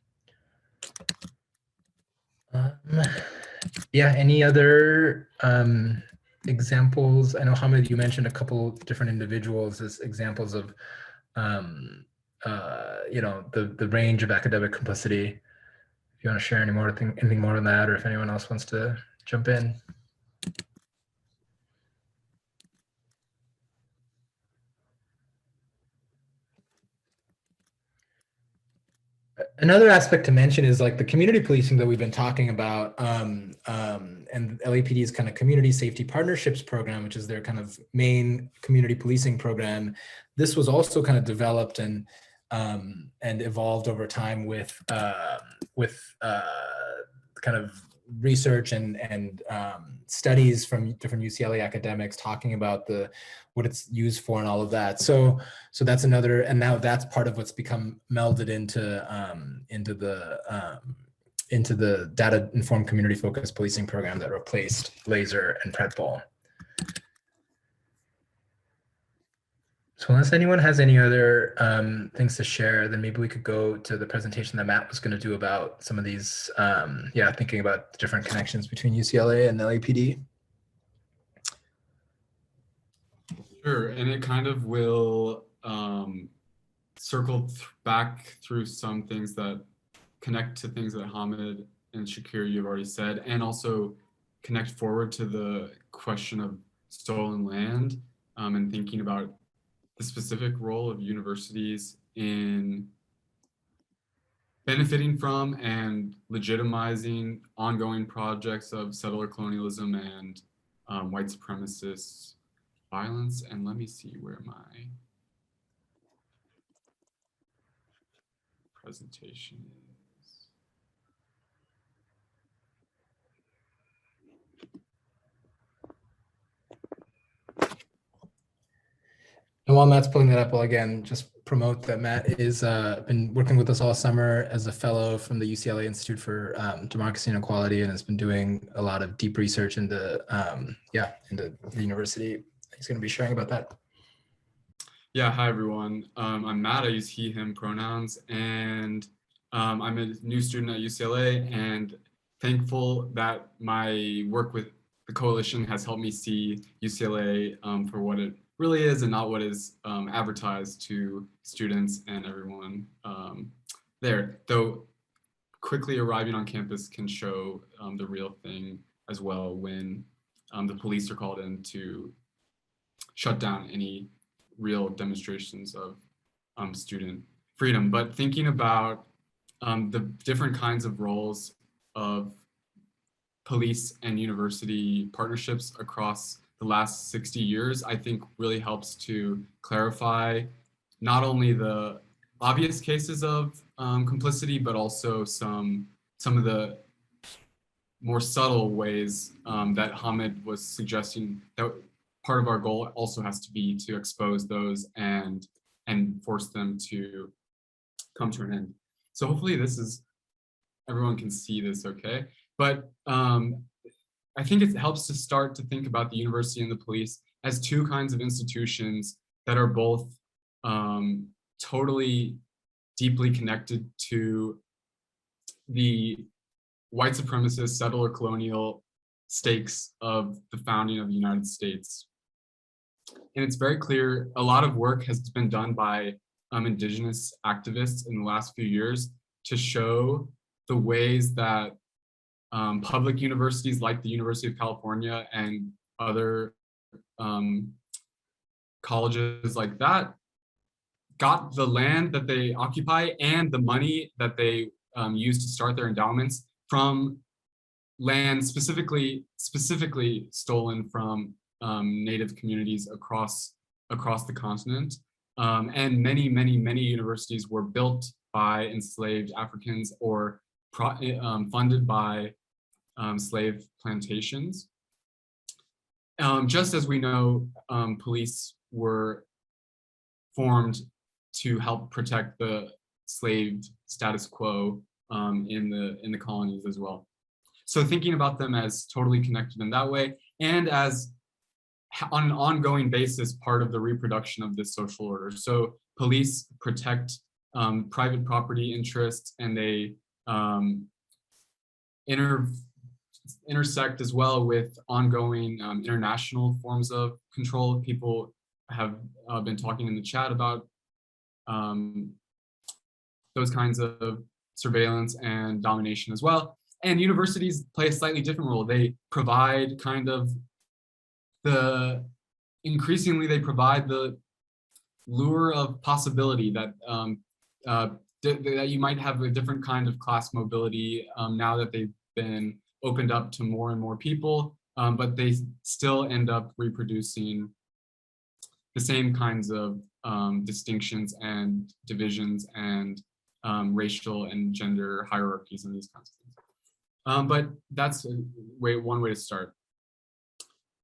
Yeah, any other examples? I know, Hamid, you mentioned a couple different individuals as examples of the range of academic complicity. If you want to share anything more on that, or if anyone else wants to jump in. Another aspect to mention is like the community policing that we've been talking about, and LAPD's kind of community safety partnerships program, which is their kind of main community policing program. This was also kind of developed and evolved over time with kind of research and studies from different UCLA academics talking about what it's used for and all of that. So that's another, and now that's part of what's become melded into the data-informed community-focused policing program that replaced LASER and PredPol. So unless anyone has any other things to share, then maybe we could go to the presentation that Matt was going to do about some of these, thinking about the different connections between UCLA and LAPD. Sure, and it kind of will circle back through some things that connect to things that Hamid and Shakir you've already said, and also connect forward to the question of stolen land and thinking about the specific role of universities in benefiting from and legitimizing ongoing projects of settler colonialism and white supremacist violence. And let me see where my presentation is. And while Matt's pulling that up, I'll again just promote that Matt is been working with us all summer as a fellow from the UCLA Institute for Democracy and Equality, and has been doing a lot of deep research into the university. He's going to be sharing about that. Yeah, hi everyone. I'm Matt. I use he, him pronouns, and I'm a new student at UCLA, and thankful that my work with the coalition has helped me see UCLA for what it really is and not what is advertised to students and everyone there. Though quickly arriving on campus can show the real thing as well when the police are called in to shut down any real demonstrations of student freedom. But thinking about the different kinds of roles of police and university partnerships across the last 60 years, I think really helps to clarify not only the obvious cases of complicity, but also some of the more subtle ways that Hamid was suggesting that part of our goal also has to be to expose those and force them to come to an end. So hopefully everyone can see this okay. But I think it helps to start to think about the university and the police as two kinds of institutions that are both totally deeply connected to the white supremacist settler colonial stakes of the founding of the United States. And it's very clear, a lot of work has been done by indigenous activists in the last few years to show the ways that public universities like the University of California and other colleges like that got the land that they occupy and the money that they use to start their endowments from land specifically stolen from Native communities across the continent. And many universities were built by enslaved Africans or funded by slave plantations. Just as we know, police were formed to help protect the slave status quo in the colonies as well. So thinking about them as totally connected in that way, and as on an ongoing basis part of the reproduction of this social order. So police protect private property interests, and they intersect as well with ongoing international forms of control. People have been talking in the chat about those kinds of surveillance and domination as well. And universities play a slightly different role. They provide increasingly they provide the lure of possibility that that you might have a different kind of class mobility now that they've been opened up to more and more people, but they still end up reproducing the same kinds of distinctions and divisions and racial and gender hierarchies and these kinds of things. But that's one way to start.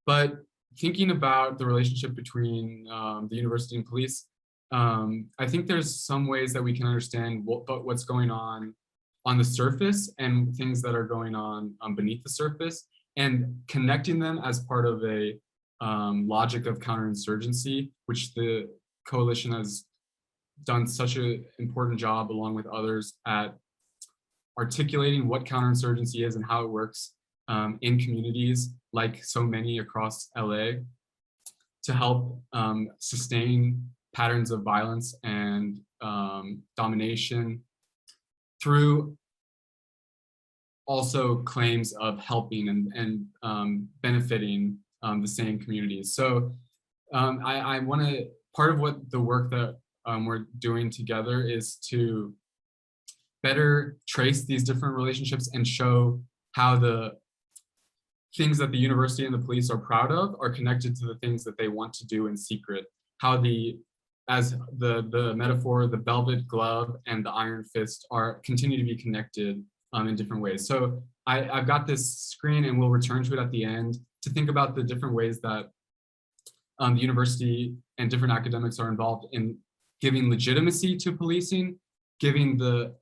But thinking about the relationship between the university and police, I think there's some ways that we can understand what's going on the surface and things that are going on beneath the surface, and connecting them as part of a logic of counterinsurgency, which the coalition has done such an important job along with others at articulating what counterinsurgency is and how it works in communities like so many across LA to help sustain patterns of violence and domination through also claims of helping and benefiting the same communities. So I want to, part of what the work that we're doing together is to better trace these different relationships and show how the things that the university and the police are proud of are connected to the things that they want to do in secret. How as the metaphor, the velvet glove and the iron fist continue to be connected in different ways. So I've got this screen, and we'll return to it at the end to think about the different ways that the university and different academics are involved in giving legitimacy to policing, giving the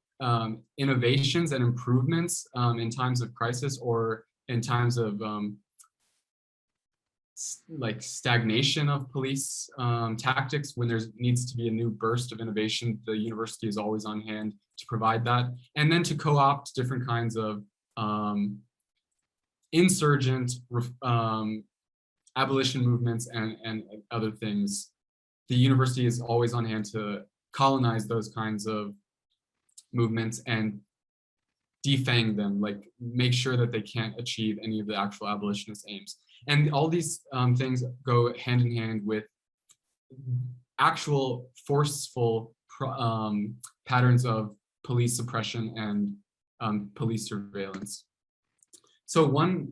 innovations and improvements in times of crisis or in times of like stagnation of police tactics. When there needs to be a new burst of innovation, the university is always on hand to provide that. And then to co-opt different kinds of insurgent abolition movements and other things. The university is always on hand to colonize those kinds of movements and defang them, like make sure that they can't achieve any of the actual abolitionist aims. And all these things go hand in hand with actual forceful patterns of police suppression and police surveillance. So one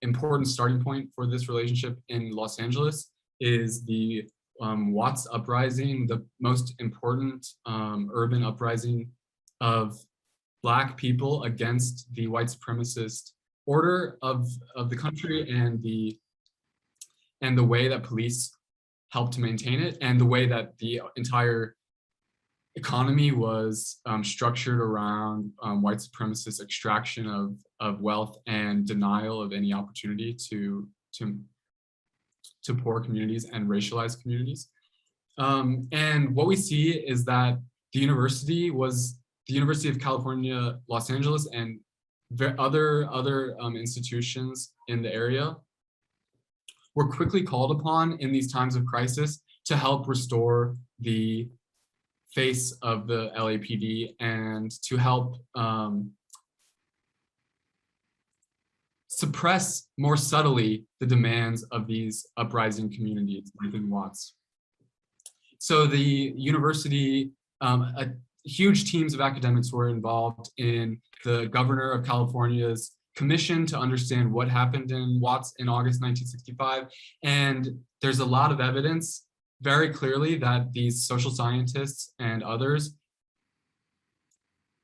important starting point for this relationship in Los Angeles is the Watts uprising, the most important urban uprising of Black people against the white supremacist order of the country, and the way that police helped to maintain it, and the way that the entire economy was structured around white supremacist extraction of wealth and denial of any opportunity to poor communities and racialized communities. And what we see is that the University of California, Los Angeles, and other institutions in the area were quickly called upon in these times of crisis to help restore the face of the LAPD and to help suppress more subtly the demands of these uprising communities within Watts. So the university, huge teams of academics were involved in the governor of California's commission to understand what happened in Watts in August 1965. And there's a lot of evidence very clearly that these social scientists and others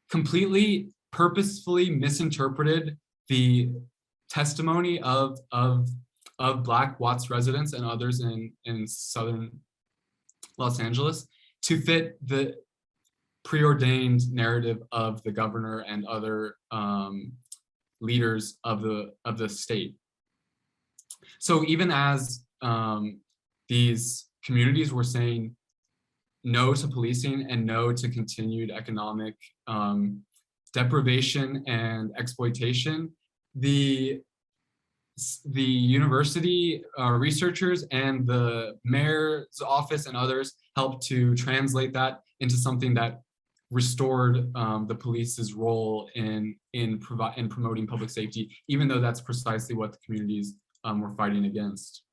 completely purposefully misinterpreted the testimony of Black Watts residents and others in southern Los Angeles to fit the preordained narrative of the governor and other leaders of the state. So even as these communities were saying no to policing and no to continued economic deprivation and exploitation, the university researchers and the mayor's office and others helped to translate that into something that restored the police's role in promoting public safety, even though that's precisely what the communities were fighting against.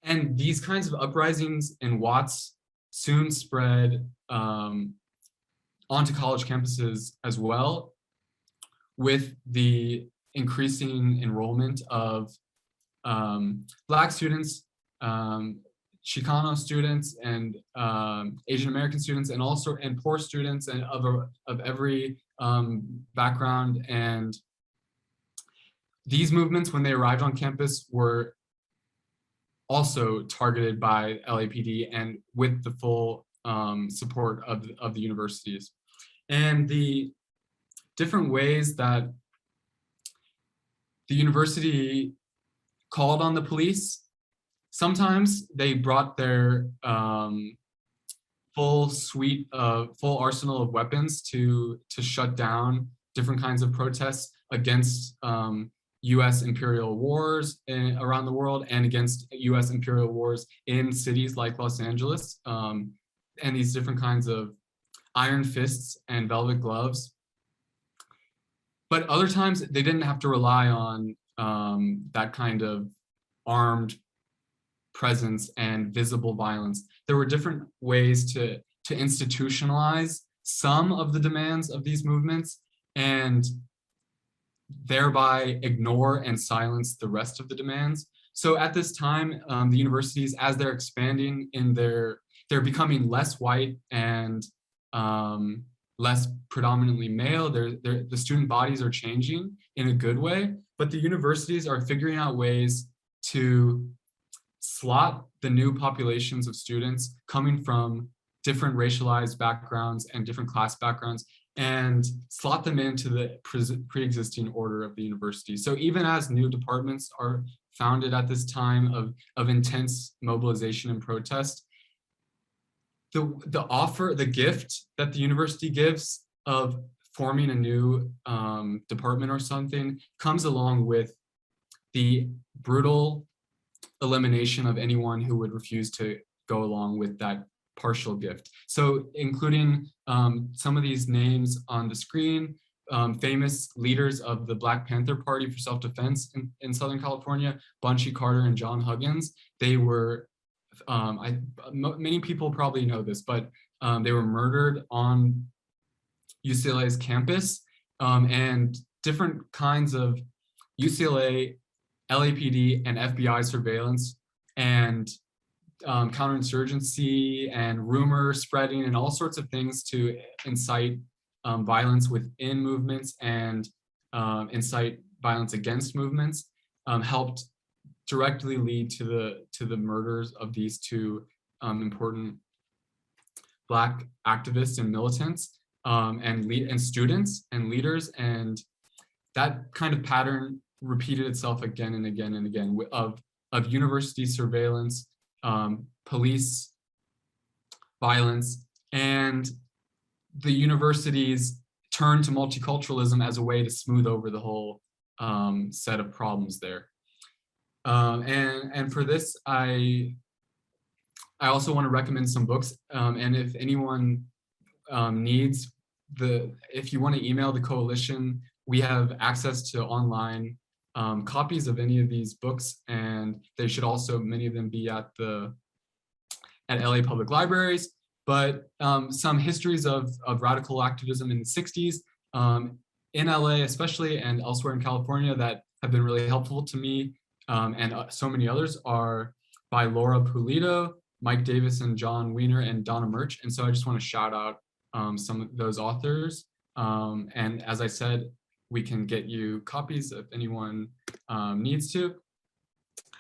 And these kinds of uprisings in Watts soon spread onto college campuses as well, with the increasing enrollment of Black students, Chicano students, and Asian American students, and also poor students and of every background. And these movements, when they arrived on campus, were also targeted by LAPD and with the full support of the universities. And the different ways that the university called on the police, sometimes they brought their full arsenal of weapons to shut down different kinds of protests against US imperial wars around the world and against US imperial wars in cities like Los Angeles, and these different kinds of iron fists and velvet gloves. But other times they didn't have to rely on that kind of armed presence and visible violence. There were different ways to institutionalize some of the demands of these movements and thereby ignore and silence the rest of the demands. So at this time, the universities, as they're expanding they're becoming less white and less predominantly male. The student bodies are changing in a good way, but the universities are figuring out ways to slot the new populations of students coming from different racialized backgrounds and different class backgrounds and slot them into the pre-existing order of the university. So even as new departments are founded at this time of intense mobilization and protest, the gift that the university gives of forming a new department or something comes along with the brutal elimination of anyone who would refuse to go along with that partial gift. So including some of these names on the screen, famous leaders of the Black Panther Party for Self-Defense in Southern California, Bunchy Carter and John Huggins. They were, many people probably know this, but they were murdered on UCLA's campus. And different kinds of UCLA, LAPD, and FBI surveillance and counterinsurgency and rumor spreading and all sorts of things to incite violence within movements and incite violence against movements helped directly lead to the murders of these two important Black activists and militants and students and leaders, and that kind of pattern repeated itself again and again and again of university surveillance, police violence, and the universities turned to multiculturalism as a way to smooth over the whole set of problems there. And for this, I also want to recommend some books. And if anyone needs if you want to email the coalition, we have access to online copies of any of these books, and they should also, many of them, be at LA Public Libraries. But some histories of radical activism in the 60s in LA especially, and elsewhere in California, that have been really helpful to me, and so many others, are by Laura Pulido, Mike Davis, and John Wiener, and Donna Murch. And so I just want to shout out some of those authors. And as I said, we can get you copies if anyone needs to.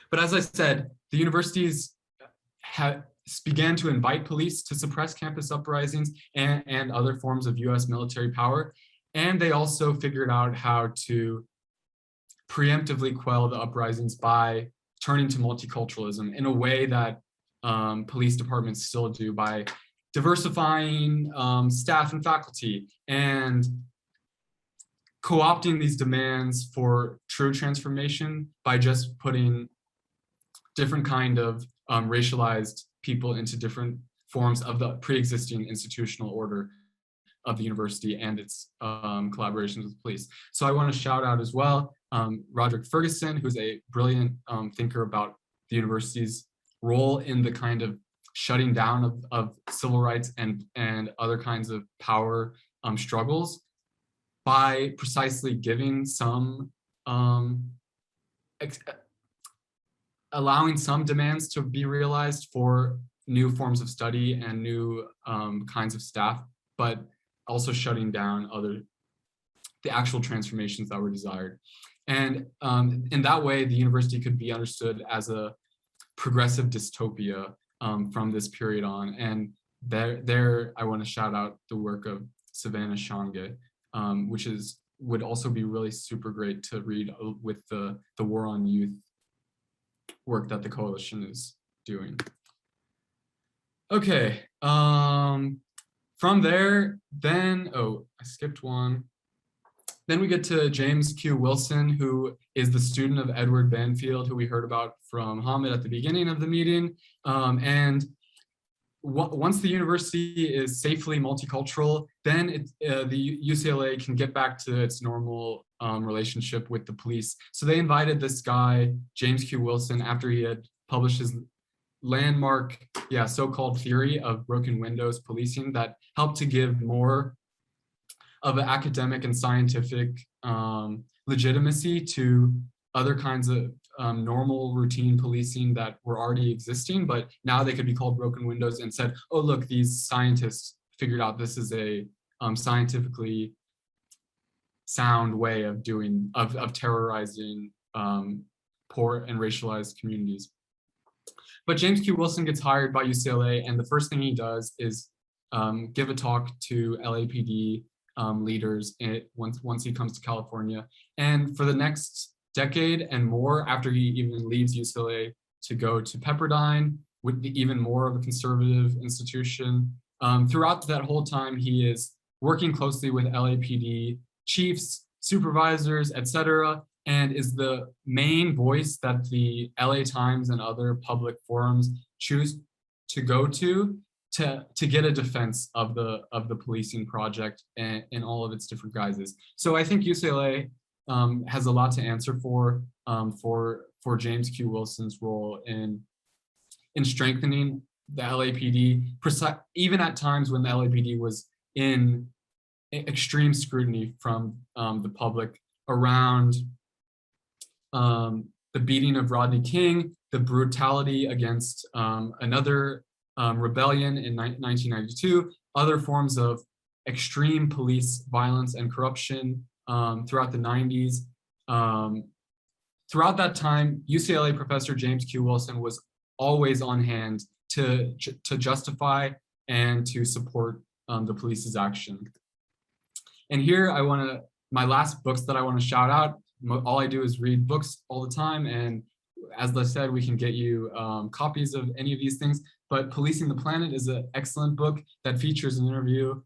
But as I said, the universities began to invite police to suppress campus uprisings and other forms of US military power. And they also figured out how to preemptively quell the uprisings by turning to multiculturalism in a way that police departments still do, by diversifying staff and faculty and co-opting these demands for true transformation by just putting different kind of racialized people into different forms of the pre-existing institutional order of the university and its collaborations with police. So I want to shout out as well Roderick Ferguson, who's a brilliant thinker about the university's role in the kind of shutting down of civil rights and other kinds of power struggles by precisely giving some, allowing some demands to be realized for new forms of study and new kinds of staff, but also shutting down the actual transformations that were desired. And in that way, the university could be understood as a progressive dystopia from this period on. And there I want to shout out the work of Savannah Shange, which would also be really super great to read with the War on Youth work that the coalition is doing. Okay, from there, then, I skipped one. Then we get to James Q. Wilson, who is the student of Edward Banfield, who we heard about from Hamid at the beginning of the meeting. And once the university is safely multicultural, then the UCLA can get back to its normal relationship with the police. So they invited this guy, James Q. Wilson, after he had published his landmark, so-called theory of broken windows policing that helped to give more of an academic and scientific legitimacy to other kinds of normal routine policing that were already existing, but now they could be called broken windows, and said, oh, look, these scientists figured out this is a scientifically sound way of terrorizing poor and racialized communities. But James Q. Wilson gets hired by UCLA, and the first thing he does is give a talk to LAPD leaders once he comes to California. And for the next decade and more, after he even leaves UCLA to go to Pepperdine, with even more of a conservative institution, throughout that whole time, he is working closely with LAPD chiefs, supervisors, etc., and is the main voice that the LA Times and other public forums choose to go to get a defense of the policing project in all of its different guises. So I think UCLA has a lot to answer for James Q. Wilson's role in strengthening the LAPD, even at times when the LAPD was in extreme scrutiny from the public around the beating of Rodney King, the brutality against another rebellion in 1992, other forms of extreme police violence and corruption throughout the 90s. Throughout that time, UCLA professor James Q. Wilson was always on hand to justify and to support the police's action. And here my last books that I want to shout out, all I do is read books all the time. And as I said, we can get you copies of any of these things, but Policing the Planet is an excellent book that features an interview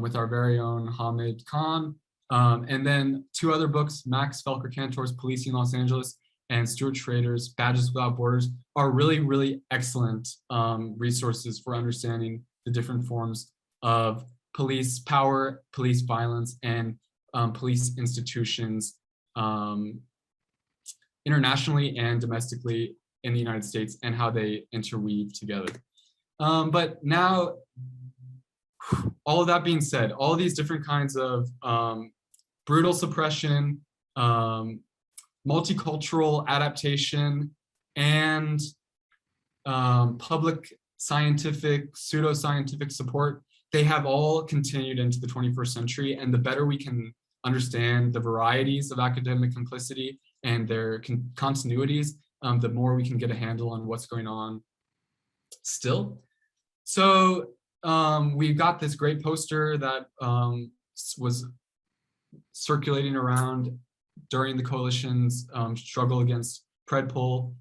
with our very own Hamid Khan. And then two other books, Max Felker-Cantor's Policing Los Angeles and Stuart Schrader's Badges Without Borders, are really, really excellent resources for understanding the different forms of police power, police violence, and police institutions internationally and domestically in the United States, and how they interweave together. But now, all of that being said, all of these different kinds of brutal suppression, multicultural adaptation, and public scientific, pseudoscientific support, they have all continued into the 21st century. And the better we can understand the varieties of academic complicity and their continuities, the more we can get a handle on what's going on still. So we've got this great poster that was circulating around during the coalition's struggle against predpol.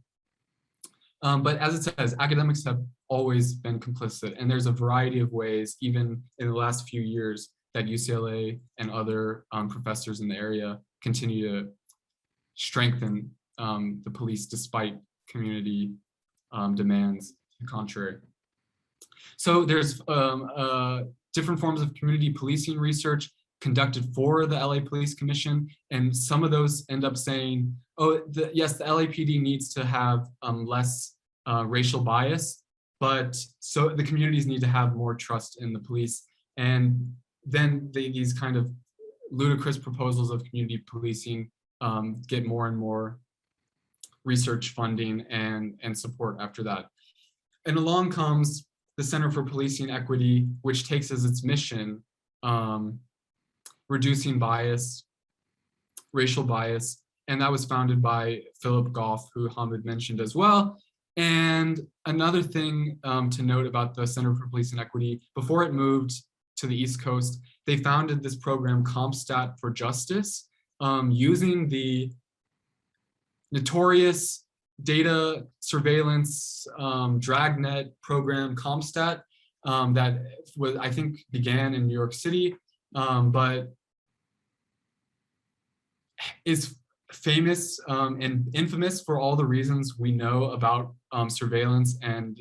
But as it says, academics have always been complicit, and there's a variety of ways, even in the last few years, that UCLA and other professors in the area continue to strengthen the police despite community demands to the contrary. So there's different forms of community policing research conducted for the LA Police Commission, and some of those end up saying, oh, yes, the LAPD needs to have less racial bias, but so the communities need to have more trust in the police. And then these kind of ludicrous proposals of community policing get more and more research funding and support after that. And along comes the Center for Policing Equity, which takes as its mission reducing bias, racial bias, and that was founded by Philip Goff, who Hamid mentioned as well. And another thing to note about the Center for Policing Equity, before it moved to the East Coast, they founded this program, CompStat for Justice, using the notorious data surveillance dragnet program CompStat that was, I think, began in New York City, but is famous and infamous for all the reasons we know about surveillance and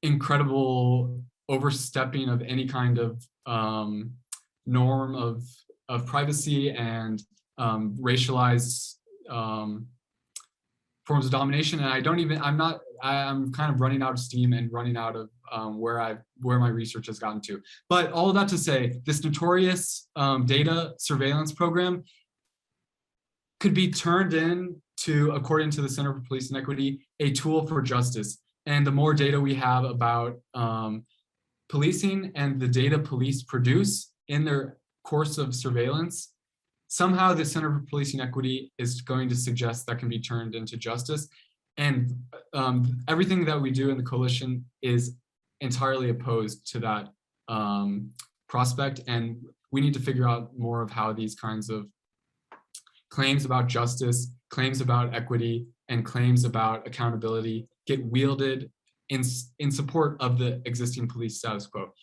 incredible overstepping of any kind of norm of privacy and racialized forms of domination. And I'm kind of running out of steam and running out of where my research has gotten to. But all of that to say, this notorious data surveillance program could be turned into, according to the Center for Policing Equity, a tool for justice. And the more data we have about policing and the data police produce in their course of surveillance, somehow the Center for Policing Equity is going to suggest that can be turned into justice. And everything that we do in the coalition is entirely opposed to that prospect. And we need to figure out more of how these kinds of claims about justice, claims about equity, and claims about accountability get wielded in support of the existing police status quo.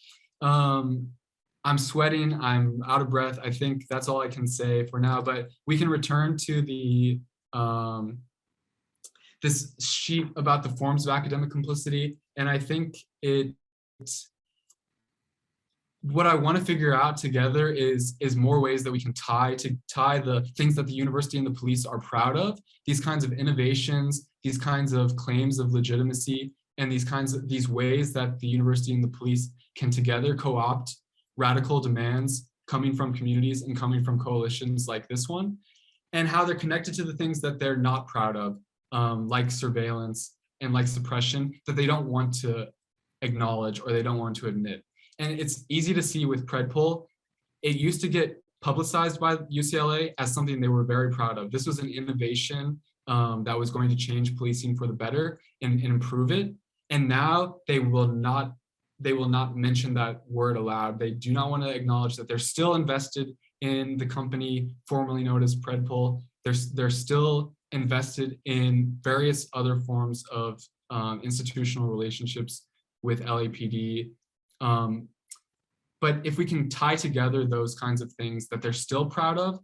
I'm sweating, I'm out of breath. I think that's all I can say for now, but we can return to the this sheet about the forms of academic complicity. And I think what I want to figure out together is more ways that we can tie the things that the university and the police are proud of, these kinds of innovations, these kinds of claims of legitimacy, and these ways that the university and the police can together co-opt radical demands, coming from communities and coming from coalitions like this one, and how they're connected to the things that they're not proud of, like surveillance and like suppression, that they don't want to acknowledge or they don't want to admit. And it's easy to see with PredPol. It used to get publicized by UCLA as something they were very proud of. This was an innovation that was going to change policing for the better and improve it. And now they will not mention that word aloud. They do not want to acknowledge that they're still invested in the company formerly known as PredPol. They're still invested in various other forms of institutional relationships with LAPD. But if we can tie together those kinds of things that they're still proud of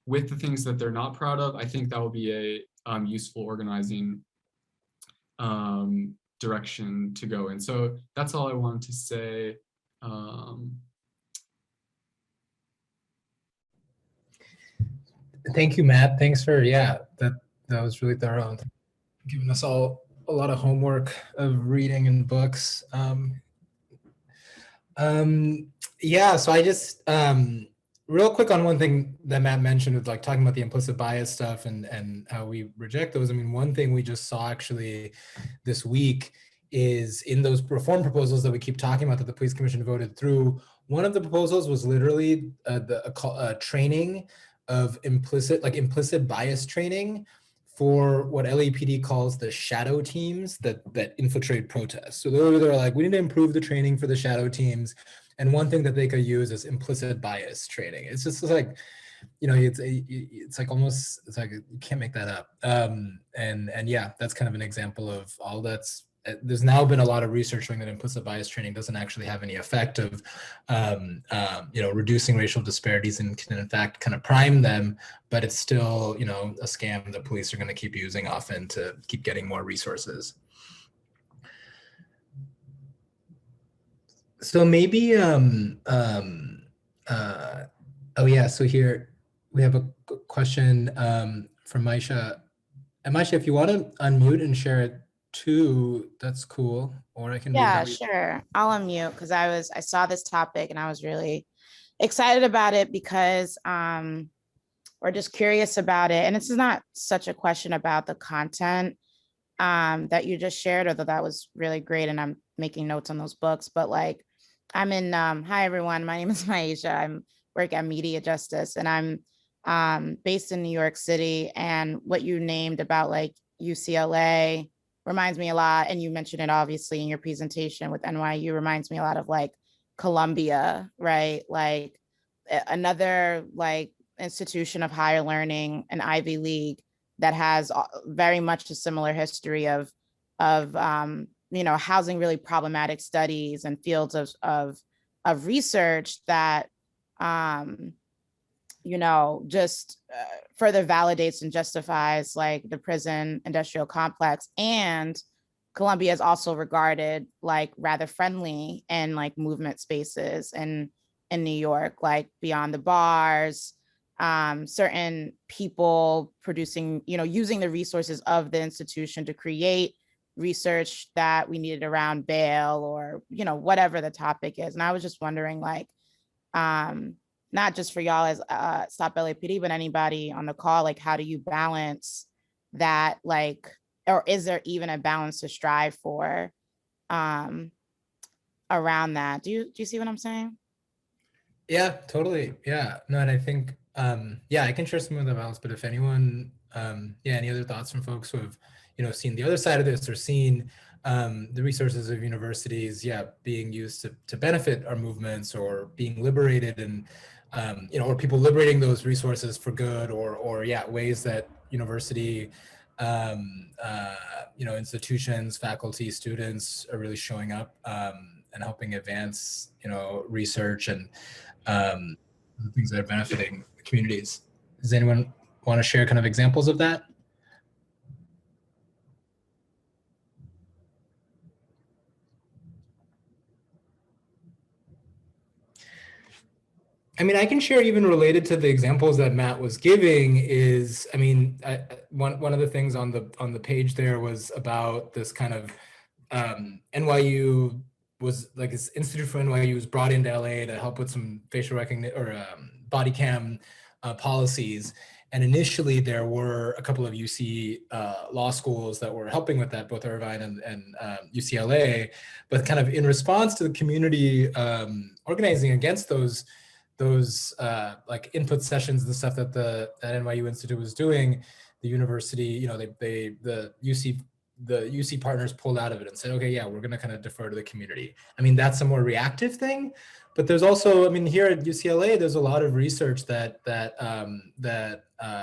with the things that they're not proud of, I think that will be a useful organizing direction to go in. So that's all I wanted to say. Thank you, Matt. Thanks for, that was really thorough. Giving us all a lot of homework of reading and books. So I just, real quick on one thing that Matt mentioned with like talking about the implicit bias stuff and how we reject those. I mean, one thing we just saw actually this week is in those reform proposals that we keep talking about that the Police Commission voted through, one of the proposals was literally the training of implicit bias training for what LAPD calls the shadow teams that infiltrate protests. So they're like, we need to improve the training for the shadow teams. And one thing that they could use is implicit bias training. It's just like, it's like almost, it's like, you can't make that up. And yeah, that's kind of an example of all that's, there's now been a lot of research showing that implicit bias training doesn't actually have any effect of, reducing racial disparities and can in fact kind of prime them, but it's still, a scam that police are going to keep using often to keep getting more resources. So maybe, so here we have a question from Maisha. And Maisha, if you want to unmute and share it too, that's cool. Or I can. Yeah, sure. I'll unmute because I saw this topic and I was really excited about it because we're just curious about it. And this is not such a question about the content that you just shared, although that was really great. And I'm making notes on those books, but like I'm in, hi everyone, my name is Maisha. I work at Media Justice and I'm based in New York City. And what you named about like UCLA reminds me a lot, and you mentioned it obviously in your presentation with NYU, reminds me a lot of like Columbia, right? Like another like institution of higher learning, an Ivy League that has very much a similar history of housing really problematic studies and fields of research that just further validates and justifies like the prison industrial complex. And Columbia is also regarded like rather friendly in like movement spaces in New York, like beyond the bars, certain people producing, using the resources of the institution to create research that we needed around bail or, whatever the topic is. And I was just wondering like, not just for y'all as Stop LAPD, but anybody on the call, like how do you balance that, like, or is there even a balance to strive for around that? Do you see what I'm saying? Yeah, totally. Yeah, no, and I think, I can share some of the balance, but if anyone, any other thoughts from folks who have, seen the other side of this or seen the resources of universities, being used to benefit our movements or being liberated and, or people liberating those resources for good or ways that university, institutions, faculty, students are really showing up and helping advance, research and things that are benefiting communities. Does anyone want to share kind of examples of that? I mean, I can share even related to the examples that Matt was giving is, I mean, one of the things on the page there was about this kind of NYU was like his Institute for NYU was brought into LA to help with some facial recognition or body cam policies. And initially there were a couple of UC law schools that were helping with that, both Irvine and UCLA, but kind of in response to the community organizing against those like input sessions and stuff that that NYU Institute was doing, the university, you know, the UC partners pulled out of it and said, okay, yeah, we're going to kind of defer to the community. I mean, that's a more reactive thing, but there's also, I mean, here at UCLA, there's a lot of research that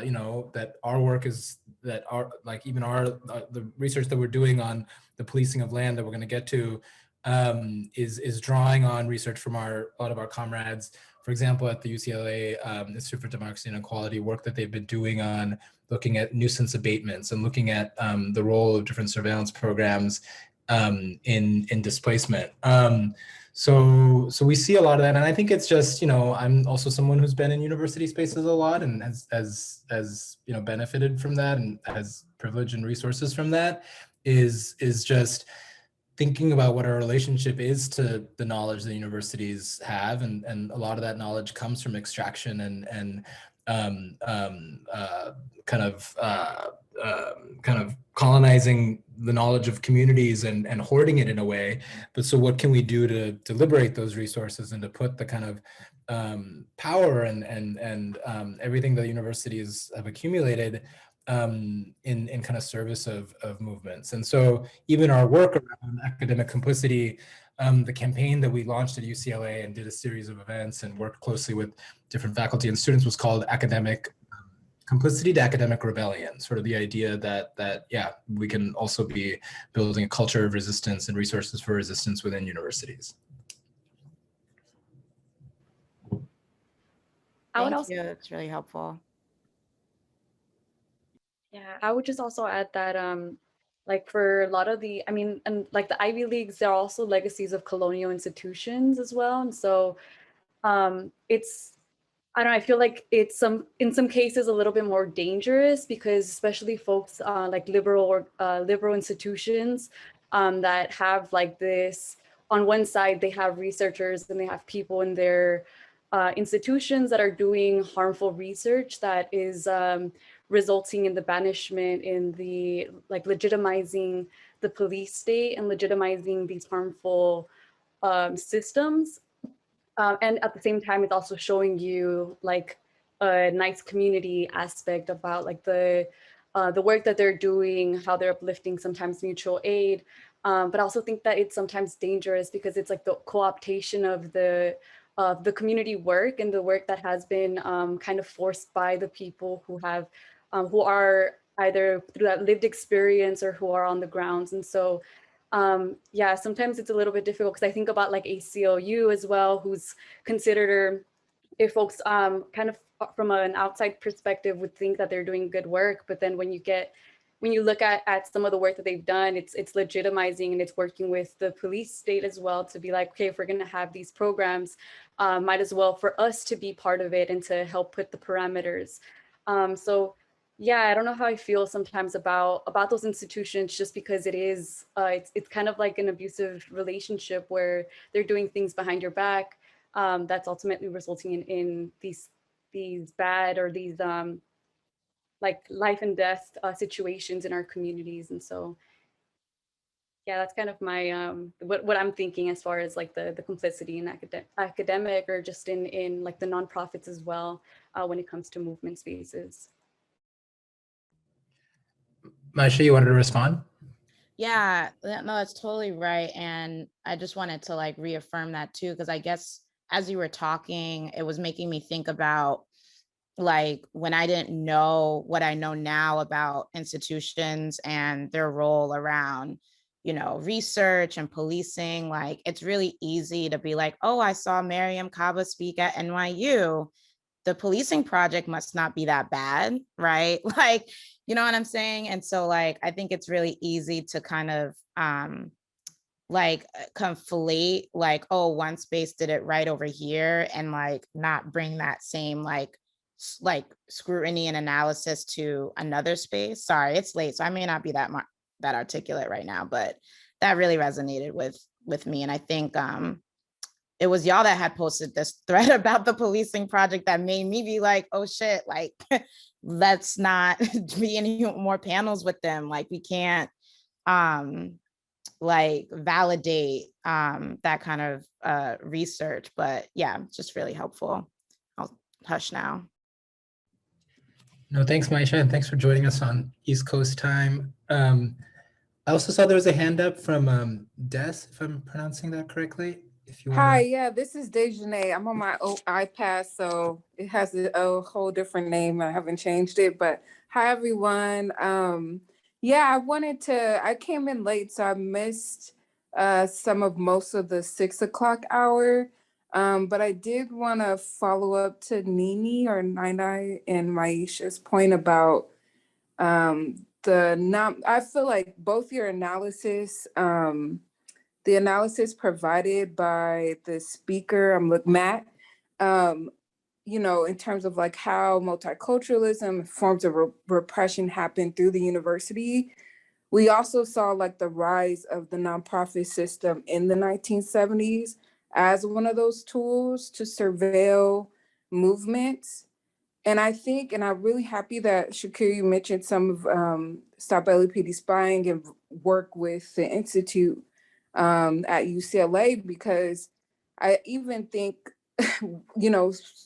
you know, that our work is, that our, like even our, the research that we're doing on the policing of land that we're going to get to is drawing on research from a lot of our comrades. For example, at the UCLA Institute for Democracy and Equality, work that they've been doing on looking at nuisance abatements and looking at the role of different surveillance programs in displacement. So we see a lot of that, and I think it's just, you know, I'm also someone who's been in university spaces a lot and has you know, benefited from that and has privilege and resources from that. Is just thinking about what our relationship is to the knowledge that universities have, and a lot of that knowledge comes from extraction and kind of colonizing the knowledge of communities and hoarding it in a way. But so what can we do to liberate those resources and to put the kind of power and everything that universities have accumulated in kind of service of movements? And so even our work around academic complicity, the campaign that we launched at UCLA and did a series of events and worked closely with different faculty and students was called Academic Complicity to Academic Rebellion, sort of the idea that yeah, we can also be building a culture of resistance and resources for resistance within universities. Thank you, it's really helpful. Yeah, I would just also add that like for a lot of the, I mean, and like the Ivy Leagues, there are also legacies of colonial institutions as well. And so it's, I don't know, I feel like it's in some cases a little bit more dangerous because especially folks like liberal institutions that have like this, on one side, they have researchers and they have people in their institutions that are doing harmful research that is resulting in the banishment, in the like legitimizing the police state and legitimizing these harmful systems. And at the same time, it's also showing you like a nice community aspect about like the work that they're doing, how they're uplifting sometimes mutual aid. But I also think that it's sometimes dangerous because it's like the co-optation of the community work and the work that has been kind of forced by the people who have, who are either through that lived experience or who are on the grounds. And so yeah, sometimes it's a little bit difficult because I think about like ACLU as well, who's considered, if folks kind of from an outside perspective would think that they're doing good work, but then when you look at some of the work that they've done, it's legitimizing and it's working with the police state as well to be like, okay, if we're going to have these programs, might as well for us to be part of it and to help put the parameters. So yeah, I don't know how I feel sometimes about those institutions, just because it is, it's kind of like an abusive relationship where they're doing things behind your back that's ultimately resulting in these bad or these like life and death situations in our communities. And so, yeah, that's kind of my what I'm thinking as far as like the complicity in academic or just in like the nonprofits as well when it comes to movement spaces. Maisha, you wanted to respond? Yeah, no, that's totally right. And I just wanted to like reaffirm that too, because I guess as you were talking, it was making me think about like when I didn't know what I know now about institutions and their role around, you know, research and policing. Like it's really easy to be like, oh, I saw Mariam Kaba speak at NYU. The policing project must not be that bad, right? Like, you know what I'm saying? And so like, I think it's really easy to kind of like conflate like, oh, one space did it right over here and like not bring that same like scrutiny and analysis to another space. Sorry, it's late, so I may not be that articulate right now, but that really resonated with with me. And I think it was y'all that had posted this thread about the policing project that made me be like, oh shit, like, let's not be any more panels with them. Like, we can't like validate that kind of research. But yeah, it's just really helpful. I'll hush now. No, thanks, Maisha, and thanks for joining us on East Coast time. I also saw there was a hand up from Des, if I'm pronouncing that correctly. If you Hi, want. yeah, this is Dejanay. I'm on my iPad, so it has a whole different name. I haven't changed it, but hi, everyone. Yeah, I came in late, so I missed most of the 6 o'clock hour. But I did want to follow up to Nini or Nai and Maisha's point about I feel like both your analysis, the analysis provided by the speaker, Matt, in terms of like how multiculturalism, forms of repression happened through the university. We also saw like the rise of the nonprofit system in the 1970s as one of those tools to surveil movements. And I think, and I'm really happy that Shakir, you mentioned some of Stop LAPD spying and work with the Institute at UCLA, because I even think,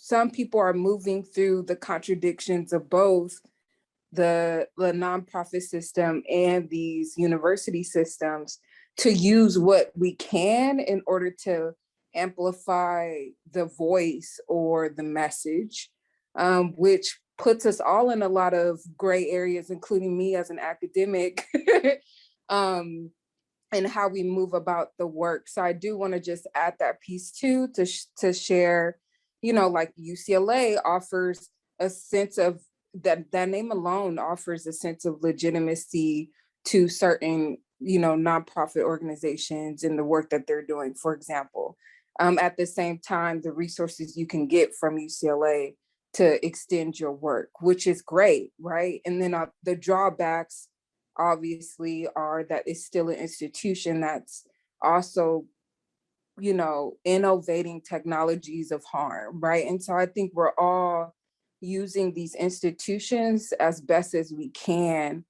some people are moving through the contradictions of both the nonprofit system and these university systems to use what we can in order to amplify the voice or the message, which puts us all in a lot of gray areas, including me as an academic, and how we move about the work. So I do want to just add that piece too, to share, like UCLA offers a sense of that name alone offers a sense of legitimacy to certain, nonprofit organizations and the work that they're doing, for example. At the same time, the resources you can get from UCLA to extend your work, which is great, right? And then the drawbacks obviously are that it's still an institution that's also, innovating technologies of harm, right? And so I think we're all using these institutions as best as we can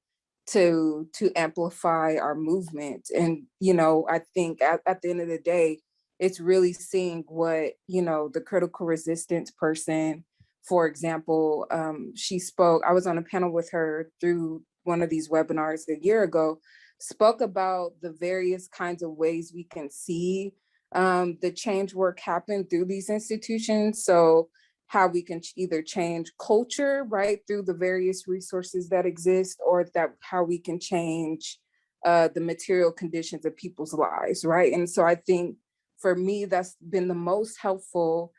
to amplify our movement. And, I think at the end of the day, it's really seeing what, the critical resistance person, for example, she spoke, I was on a panel with her through one of these webinars a year ago, spoke about the various kinds of ways we can see the change work happen through these institutions. So how we can either change culture, right, through the various resources that exist, or how we can change the material conditions of people's lives, right? And so I think for me, that's been the most helpful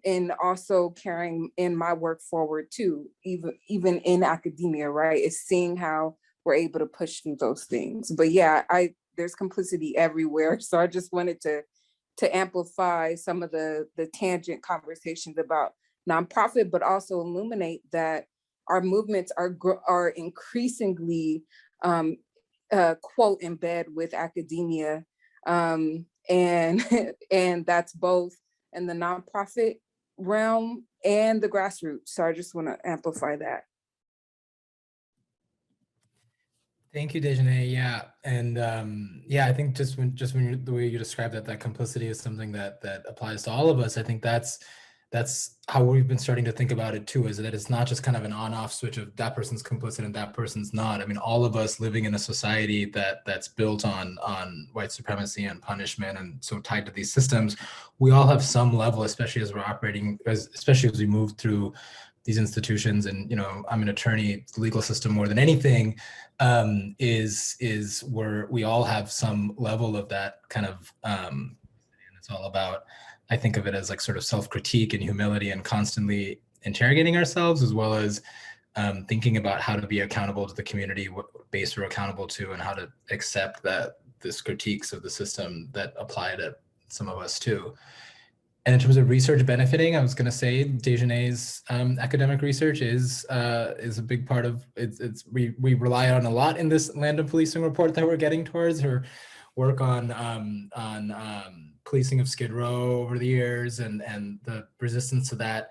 in also carrying in my work forward too, even in academia, right? Is seeing how we're able to push through those things. But yeah, there's complicity everywhere. So I just wanted to amplify some of the tangent conversations about nonprofit, but also illuminate that our movements are increasingly quote embed with academia, and and that's both in the nonprofit realm and the grassroots. So I just want to amplify that. Thank you, Dejanay. Yeah, and yeah, I think the way you described that complicity is something that applies to all of us. I think that's how we've been starting to think about it too, is that it's not just kind of an on-off switch of that person's complicit and that person's not. I mean, all of us living in a society that's built on white supremacy and punishment and so tied to these systems, we all have some level, especially as we're operating, especially as we move through these institutions. And I'm an attorney. The legal system, more than anything, is where we all have some level of that kind of, and it's all about, I think of it as like sort of self-critique and humility and constantly interrogating ourselves, as well as thinking about how to be accountable to the community, what base we're accountable to, and how to accept that this critiques of the system that apply to some of us too. And in terms of research benefiting, I was going to say Dejanay's academic research is a big part of it. We rely on a lot in this land of policing report that we're getting towards. Her work on policing of Skid Row over the years, and the resistance to that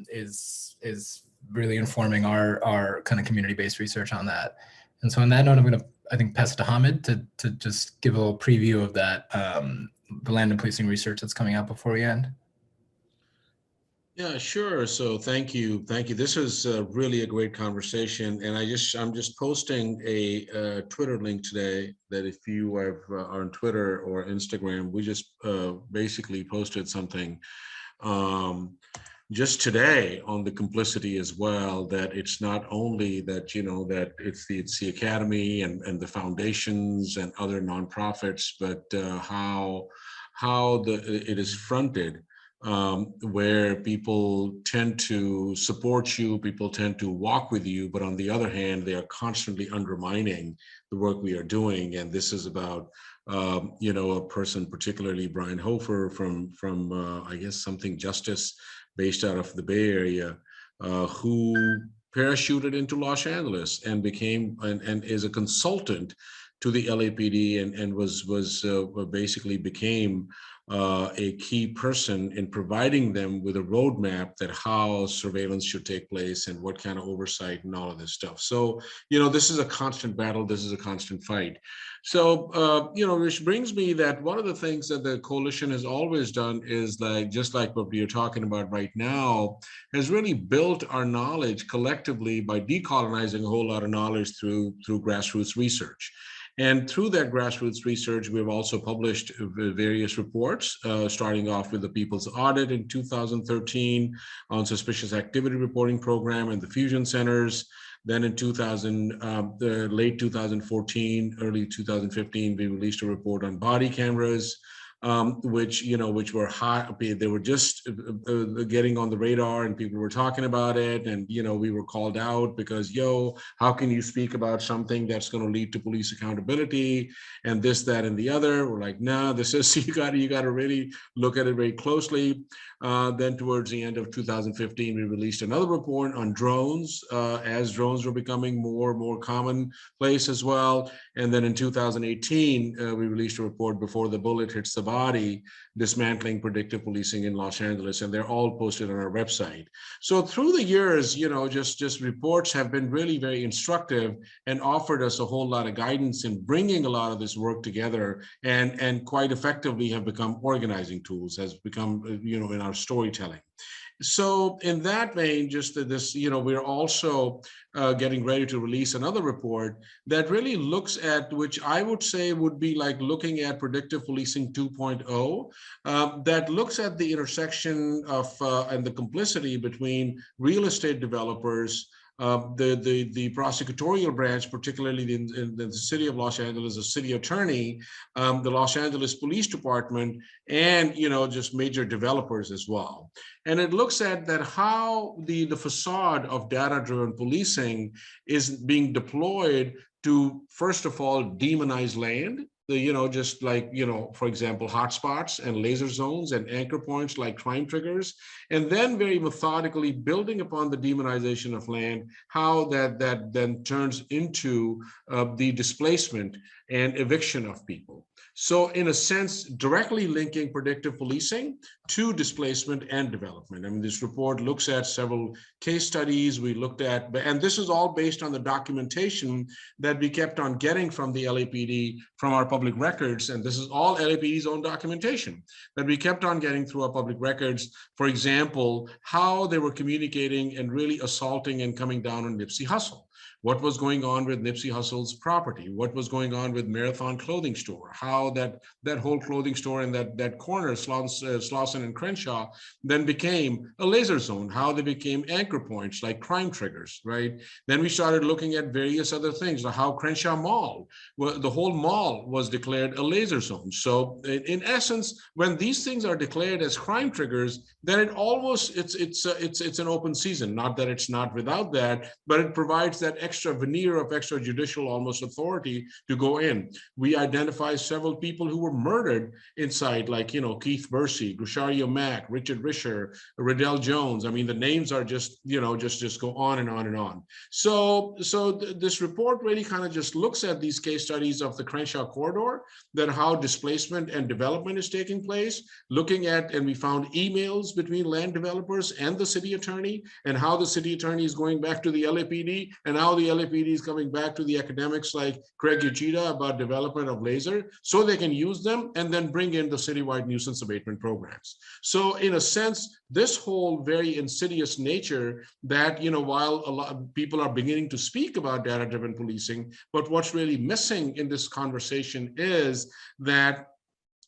is really informing our kind of community-based research on that. And so on that note, I'm going to, I think, pass it to Hamid to just give a little preview of that, the land and policing research that's coming out before we end. Yeah, sure. So thank you. This is really a great conversation, and I'm just posting a Twitter link today that if you are on Twitter or Instagram, we just basically posted something just today on the complicity as well, that it's not only that, you know, that it's the academy and the foundations and other nonprofits, but how it is fronted, where people tend to support you, people tend to walk with you, but on the other hand, they are constantly undermining the work we are doing. And this is about you know, a person, particularly Brian Hofer from I guess something Justice, based out of the Bay Area, who parachuted into Los Angeles and became and is a consultant to the LAPD, and was basically became a key person in providing them with a roadmap that how surveillance should take place and what kind of oversight and all of this stuff. So, you know, this is a constant battle. This is a constant fight. So, you know, which brings me that one of the things that the coalition has always done is, like, just like what we are talking about right now, has really built our knowledge collectively by decolonizing a whole lot of knowledge through grassroots research. And through that grassroots research, we've also published various reports, starting off with the People's Audit in 2013 on suspicious activity reporting program and the fusion centers. Then in late 2014, early 2015, we released a report on body cameras, which were hot. They were just getting on the radar, and people were talking about it. And, you know, we were called out because, how can you speak about something that's going to lead to police accountability and this, that, and the other? We're like, no, this is, you got to really look at it very closely. Then towards the end of 2015, we released another report on drones, as drones were becoming more commonplace as well. And then in 2018, we released a report, Before the Bullet Hits the Body, Dismantling Predictive Policing in Los Angeles, and they're all posted on our website. So through the years, you know, just reports have been really very instructive and offered us a whole lot of guidance in bringing a lot of this work together, and quite effectively have become organizing tools, has become, you know, in our storytelling. So in that vein, just this, you know, we're also getting ready to release another report that really looks at, which I would say would be like looking at predictive policing 2.0, that looks at the intersection of and the complicity between real estate developers, the prosecutorial branch, particularly in the city of Los Angeles, the city attorney, the Los Angeles Police Department, and, you know, just major developers as well. And it looks at that how the facade of data-driven policing is being deployed to, first of all, demonize land. You know, just like, you know, for example, hotspots and laser zones and anchor points like crime triggers, and then very methodically building upon the demonization of land, how that then turns into the displacement and eviction of people. So in a sense, directly linking predictive policing to displacement and development. I mean, this report looks at several case studies we looked at, and this is all based on the documentation that we kept on getting from the LAPD, from our public records. And this is all LAPD's own documentation that we kept on getting through our public records. For example, how they were communicating and really assaulting and coming down on Nipsey Hussle. What was going on with Nipsey Hussle's property? What was going on with Marathon Clothing Store? How that whole clothing store and that corner, Slauson and Crenshaw, then became a laser zone. How they became anchor points like crime triggers, right? Then we started looking at various other things, like how Crenshaw Mall, well, the whole mall was declared a laser zone. So in essence, when these things are declared as crime triggers, then it's an open season. Not that it's not without that, but it provides that that extra veneer of extrajudicial almost authority to go in. We identify several people who were murdered inside, like, you know, Keith Bursey, Grishario Mack, Richard Risher, Riddell Jones. I mean, the names are just, you know, just go on and on and on. So this report really kind of just looks at these case studies of the Crenshaw corridor, that how displacement and development is taking place, looking at, and we found emails between land developers and the city attorney, and how the city attorney is going back to the LAPD, and how the LAPD is coming back to the academics like Craig Uchida about development of laser, so they can use them and then bring in the citywide nuisance abatement programs. So in a sense, this whole very insidious nature that, you know, while a lot of people are beginning to speak about data-driven policing, but what's really missing in this conversation is that,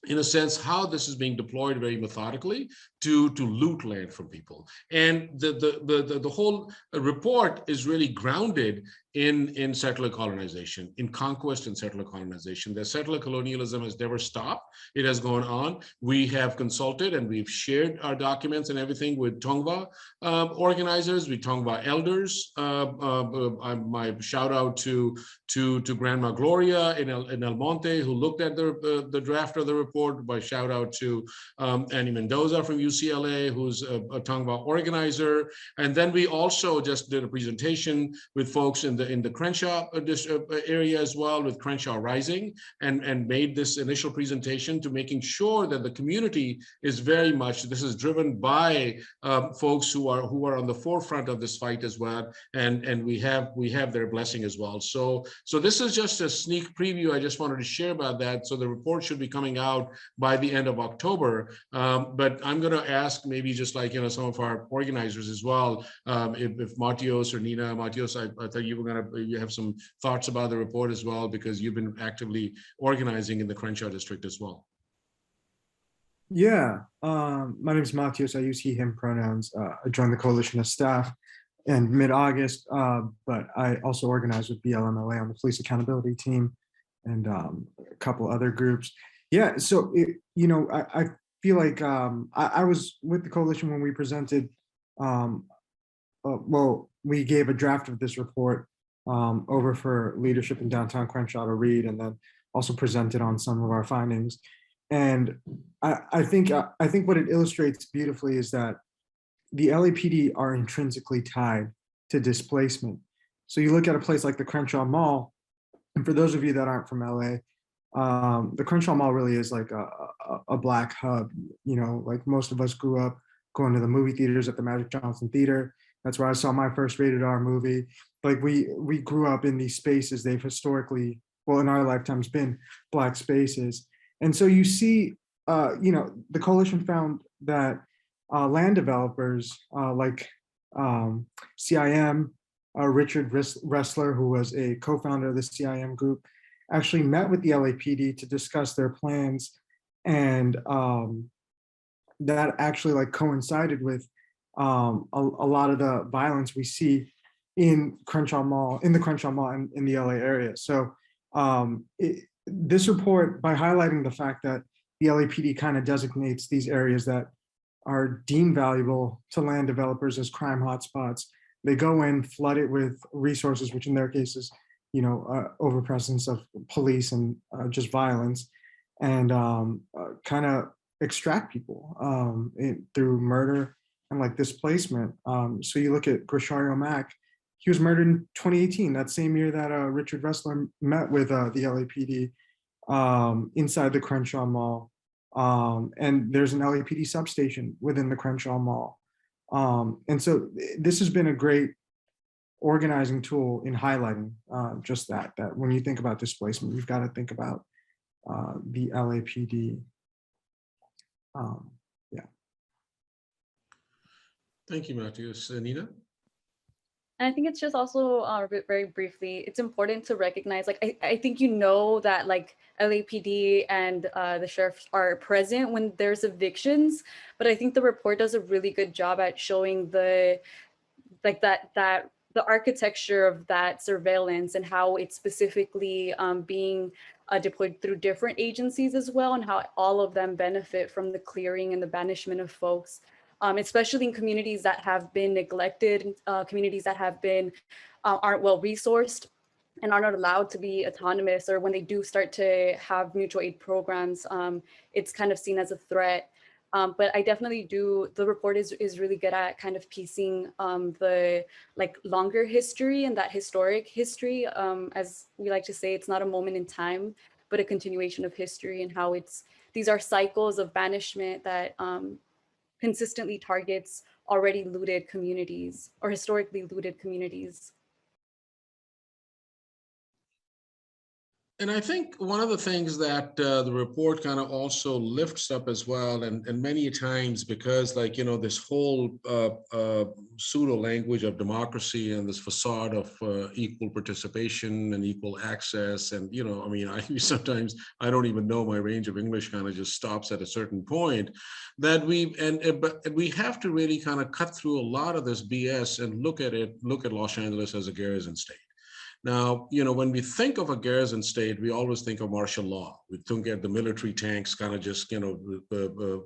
in a sense, how this is being deployed very methodically to loot land from people. And the whole report is really grounded in settler colonization, in conquest and settler colonization. The settler colonialism has never stopped. It has gone on. We have consulted and we've shared our documents and everything with Tongva organizers, with Tongva elders. My shout out to Grandma Gloria in El Monte, who looked at the draft of the report. My shout out to Annie Mendoza from UCLA, who's a Tongva organizer. And then we also just did a presentation with folks in the Crenshaw area as well, with Crenshaw Rising, and made this initial presentation to making sure that the community is very much, this is driven by folks who are on the forefront of this fight as well, and we have their blessing as well. So this is just a sneak preview. I just wanted to share about that. So the report should be coming out by the end of October, but I'm going to ask maybe just like, you know, some of our organizers as well, if Matios or Nina. Matios, I thought you have some thoughts about the report as well, because you've been actively organizing in the Crenshaw district as well. Yeah, my name is Matios. I use he, him pronouns. I joined the coalition as staff in mid-August, but I also organized with BLMLA on the police accountability team and a couple other groups. Yeah, so, you know, I feel like I was with the coalition when we presented, well, we gave a draft of this report over for leadership in downtown Crenshaw to read, and then also presented on some of our findings. And I think what it illustrates beautifully is that the LAPD are intrinsically tied to displacement. So you look at a place like the Crenshaw Mall, and for those of you that aren't from LA, the Crenshaw Mall really is like a black hub. You know, like most of us grew up going to the movie theaters at the Magic Johnson Theater. That's where I saw my first rated R movie. Like we grew up in these spaces. They've historically, well, in our lifetimes, been Black spaces. And so you see, you know, the coalition found that land developers like CIM, Richard Ressler, who was a co-founder of the CIM group, actually met with the LAPD to discuss their plans, and that actually like coincided with a lot of the violence we see in Crenshaw Mall, in the Crenshaw Mall in the LA area. So this report, by highlighting the fact that the LAPD kind of designates these areas that are deemed valuable to land developers as crime hotspots, they go in, flood it with resources, which in their cases, you know, overpresence of police and just violence, and kind of extract people through murder and like displacement. So you look at Grishario Mack, he was murdered in 2018, that same year that Richard Ressler met with the LAPD inside the Crenshaw Mall. And there's an LAPD substation within the Crenshaw Mall. And so this has been a great organizing tool in highlighting just that when you think about displacement, you've got to think about the LAPD. Yeah. Thank you, Matios. Nina? And I think it's just also very briefly, it's important to recognize, like, I think you know that like LAPD and the sheriffs are present when there's evictions, but I think the report does a really good job at showing the, like the architecture of that surveillance and how it's specifically being deployed through different agencies as well, and how all of them benefit from the clearing and the banishment of folks. especially in communities that have been neglected, communities that have been aren't well resourced and are not allowed to be autonomous, or when they do start to have mutual aid programs, it's kind of seen as a threat. But I definitely do, the report is really good at kind of piecing the like longer history and that historic history. As we like to say, it's not a moment in time, but a continuation of history, and how these are cycles of banishment that consistently targets already looted communities or historically looted communities. And I think one of the things that the report kind of also lifts up as well, and many times because like, you know, this whole pseudo language of democracy and this facade of equal participation and equal access. And, you know, I mean, sometimes I don't even know, my range of English kind of just stops at a certain point, that but we have to really kind of cut through a lot of this BS and look at Los Angeles as a garrison state. Now, you know, when we think of a garrison state, we always think of martial law. We think of the military tanks kind of just, you know,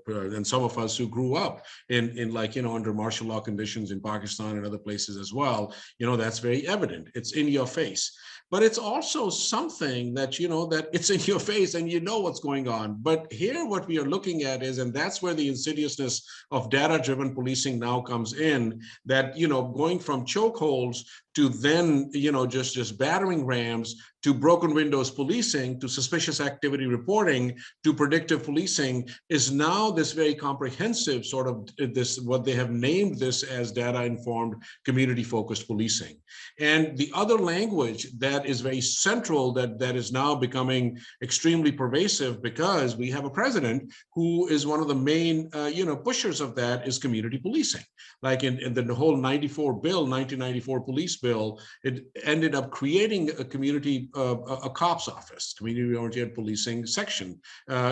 and some of us who grew up in like, you know, under martial law conditions in Pakistan and other places as well, you know, that's very evident. It's in your face. But it's also something that, you know, that it's in your face and you know what's going on. But here what we are looking at is, and that's where the insidiousness of data-driven policing now comes in, that, you know, going from chokeholds to then, you know, just battering rams, to broken windows policing, to suspicious activity reporting, to predictive policing, is now this very comprehensive sort of this, what they have named this as data-informed, community-focused policing. And the other language that is very central, that is now becoming extremely pervasive, because we have a president who is one of the main, you know, pushers of that, is community policing. Like in the whole 1994 police bill, it ended up creating a community, a COPS office, community-oriented policing section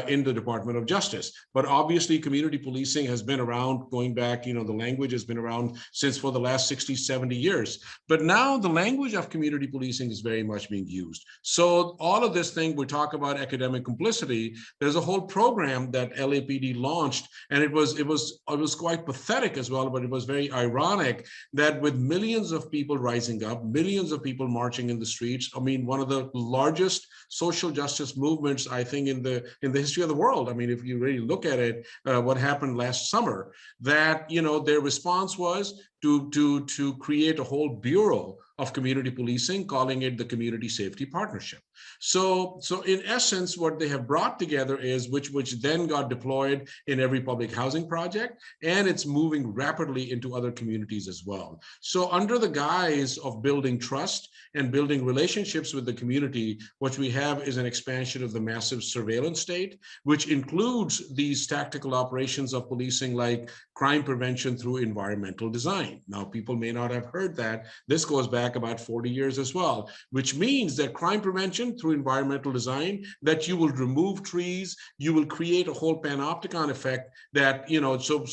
in the Department of Justice. But obviously community policing has been around going back, you know, the language has been around since for the last 60, 70 years. But now the language of community policing is very much being used. So all of this thing, we talk about academic complicity, there's a whole program that LAPD launched, and it was quite pathetic as well, but it was very ironic that with millions of people rising up, millions of people marching in the streets, I mean, one of the largest social justice movements, I think, in the history of the world. I mean, if you really look at it, what happened last summer, that, you know, their response was to create a whole bureau of community policing, calling it the Community Safety Partnership. So in essence, what they have brought together is, which then got deployed in every public housing project, and it's moving rapidly into other communities as well. So under the guise of building trust and building relationships with the community, what we have is an expansion of the massive surveillance state, which includes these tactical operations of policing like crime prevention through environmental design. Now, people may not have heard that. This goes back about 40 years as well, which means that crime prevention through environmental design, that you will remove trees, you will create a whole panopticon effect that, you know, so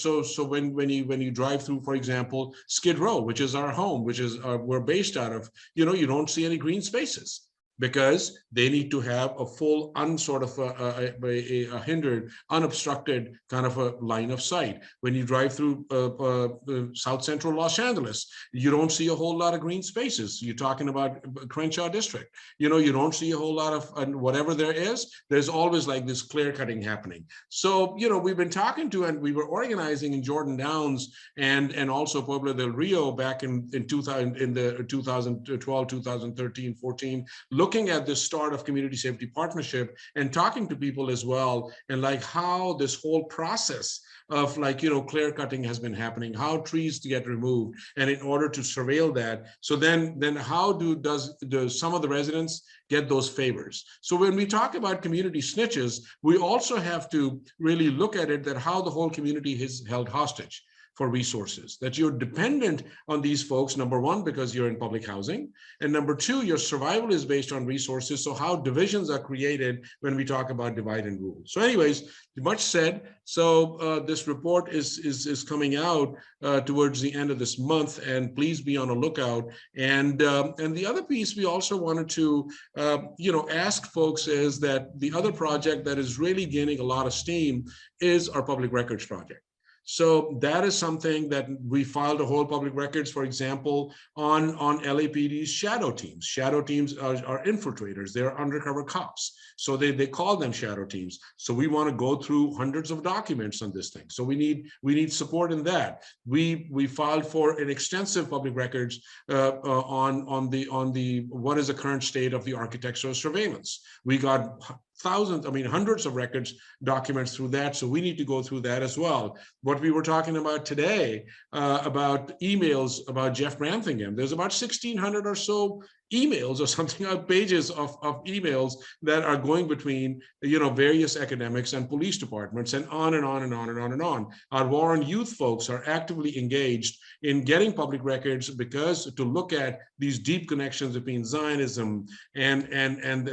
when you drive through, for example, Skid Row, which is our home, which is we're based out of, you know, you don't see any green spaces, because they need to have a full hindered, unobstructed kind of a line of sight. When you drive through South Central Los Angeles, you don't see a whole lot of green spaces. You're talking about Crenshaw District. You know, you don't see a whole lot of, and whatever there is, there's always like this clear cutting happening. So, you know, we've been talking to, and we were organizing in Jordan Downs and also Pueblo del Rio back in the 2012, 2013, 14, looking at the start of Community Safety Partnership and talking to people as well, and like how this whole process of, like, you know, clear cutting has been happening, how trees get removed, and in order to surveil that, so then how does some of the residents get those favors? So when we talk about community snitches, we also have to really look at it, that how the whole community is held hostage for resources, that you're dependent on these folks, number one, because you're in public housing, and number two, your survival is based on resources. So how divisions are created when we talk about divide and rule. So anyways, much said. So this report is coming out towards the end of this month, and please be on a lookout. And the other piece we also wanted to you know, ask folks is that the other project that is really gaining a lot of steam is our public records project. So that is something that we filed a whole public records, for example, on LAPD's shadow teams. Shadow teams are infiltrators. They're undercover cops. So they call them shadow teams. So we want to go through hundreds of documents on this thing. So we need support in that. We filed for an extensive public records on the what is the current state of the architectural surveillance. We got thousands, I mean, hundreds of records documents through that. So we need to go through that as well. What we were talking about today about emails about Jeff Brantingham, there's about 1,600 or so emails or something, pages of emails that are going between, various academics and police departments, and on and on and on and on and on. Our war on youth folks are actively engaged in getting public records because to look at these deep connections between Zionism and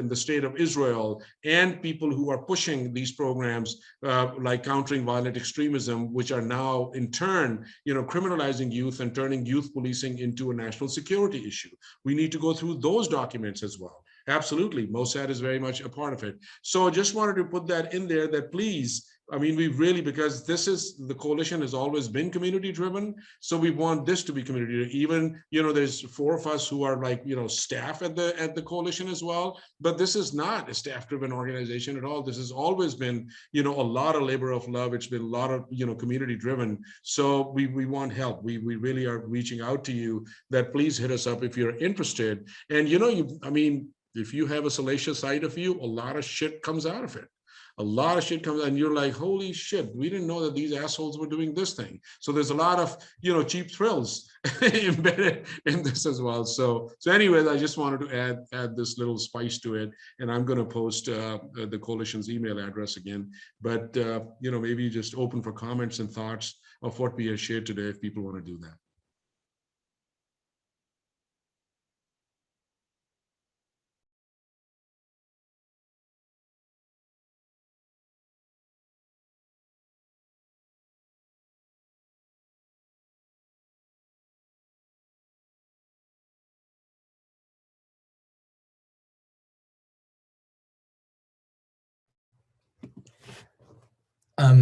the state of Israel and people who are pushing these programs like countering violent extremism, which are now in turn, criminalizing youth and turning youth policing into a national security issue. We need to go through those documents as well. Absolutely, Mossad is very much a part of it. So I just wanted to put that in there that please, I mean, we really, because the coalition has always been community driven. So we want this to be community driven. Even, there's 4 of us who are like, staff at the coalition as well. But this is not a staff driven organization at all. This has always been, a lot of labor of love. It's been a lot of, community driven. So we want help. We really are reaching out to you that please hit us up if you're interested. And, if you have a salacious side of you, a lot of shit comes out of it. A lot of shit comes out and you're like, holy shit, we didn't know that these assholes were doing this thing. So there's a lot of, cheap thrills embedded in this as well. So anyways, I just wanted to add this little spice to it. And I'm going to post the coalition's email address again. But, maybe just open for comments and thoughts of what we have shared today if people want to do that.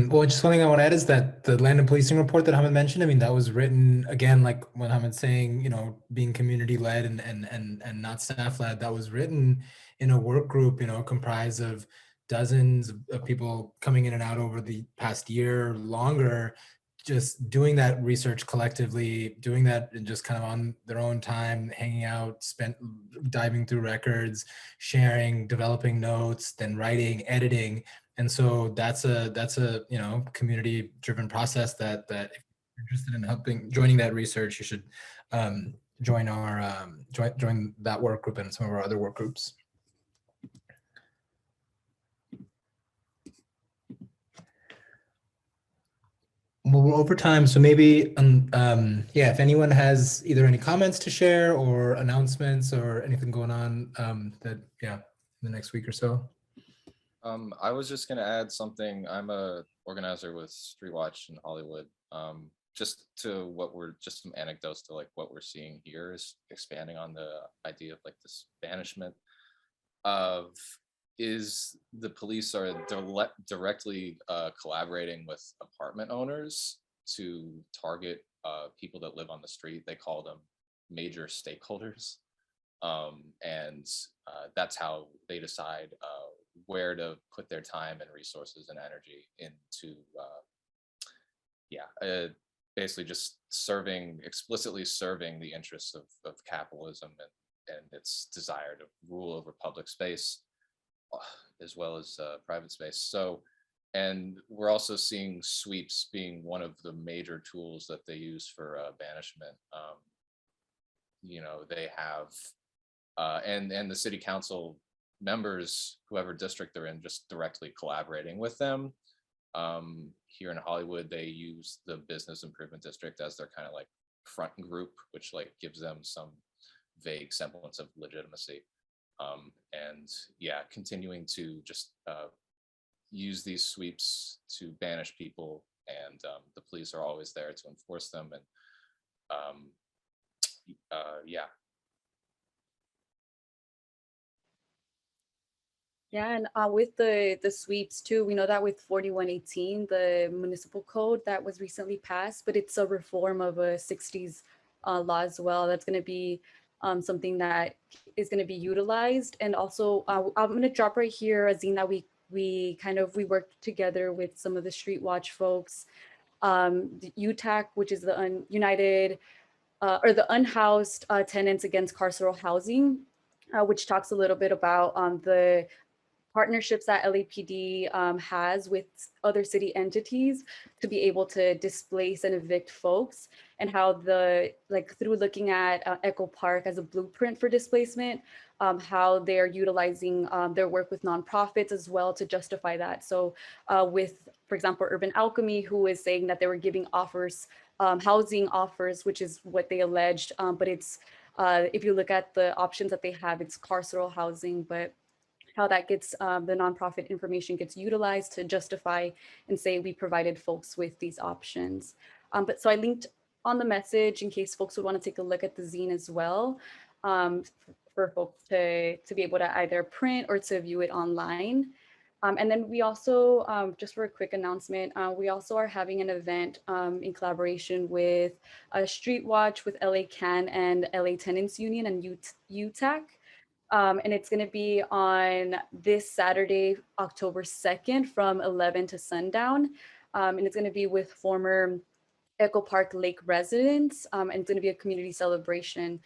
Well, just one thing I want to add is that the land and policing report that Hamid mentioned, I mean, that was written again, like when Hamid's saying, being community led and not staff led, that was written in a work group, comprised of dozens of people coming in and out over the past year, longer, just doing that research collectively, doing that and just kind of on their own time, hanging out, diving through records, sharing, developing notes, then writing, editing. And so that's a community driven process that if you're interested in joining that research, you should join that work group and some of our other work groups. Well, we're over time, so maybe if anyone has either any comments to share or announcements or anything going on in the next week or so. I was just going to add something. I'm a organizer with Street Watch in Hollywood. Just some anecdotes to like what we're seeing here is expanding on the idea of like this banishment is the police are directly collaborating with apartment owners to target people that live on the street. They call them major stakeholders. And that's how they decide where to put their time and resources and energy into, basically just explicitly serving the interests of capitalism and its desire to rule over public space as well as private space. So, and we're also seeing sweeps being one of the major tools that they use for banishment. They have, and the city council members, whoever district they're in, just directly collaborating with them. Here in Hollywood, they use the business improvement district as their kind of like front group, which like gives them some vague semblance of legitimacy. Continuing to just use these sweeps to banish people, and the police are always there to enforce them. And Yeah, and with the sweeps too, we know that with 4118, the municipal code that was recently passed, but it's a reform of a 60s law as well. That's going to be something that is going to be utilized. And also, I'm going to drop right here a zine that we worked together with some of the Street Watch folks, the UTAC, which is the United or the Unhoused Tenants Against Carceral Housing, which talks a little bit about the partnerships that LAPD has with other city entities to be able to displace and evict folks, and how through looking at Echo Park as a blueprint for displacement, how they're utilizing their work with nonprofits as well to justify that. So with, for example, Urban Alchemy, who is saying that they were giving offers, housing offers, which is what they alleged, but it's, if you look at the options that they have, it's carceral housing, but how that gets the nonprofit information gets utilized to justify and say we provided folks with these options. But so I linked on the message in case folks would want to take a look at the zine as well, for folks to be able to either print or to view it online. And then we also, just for a quick announcement, we also are having an event in collaboration with Street Watch, with LA CAN and LA Tenants Union and UTAC. And it's going to be on this Saturday, October 2nd from 11 to sundown. And it's going to be with former Echo Park Lake residents. And it's going to be a community celebration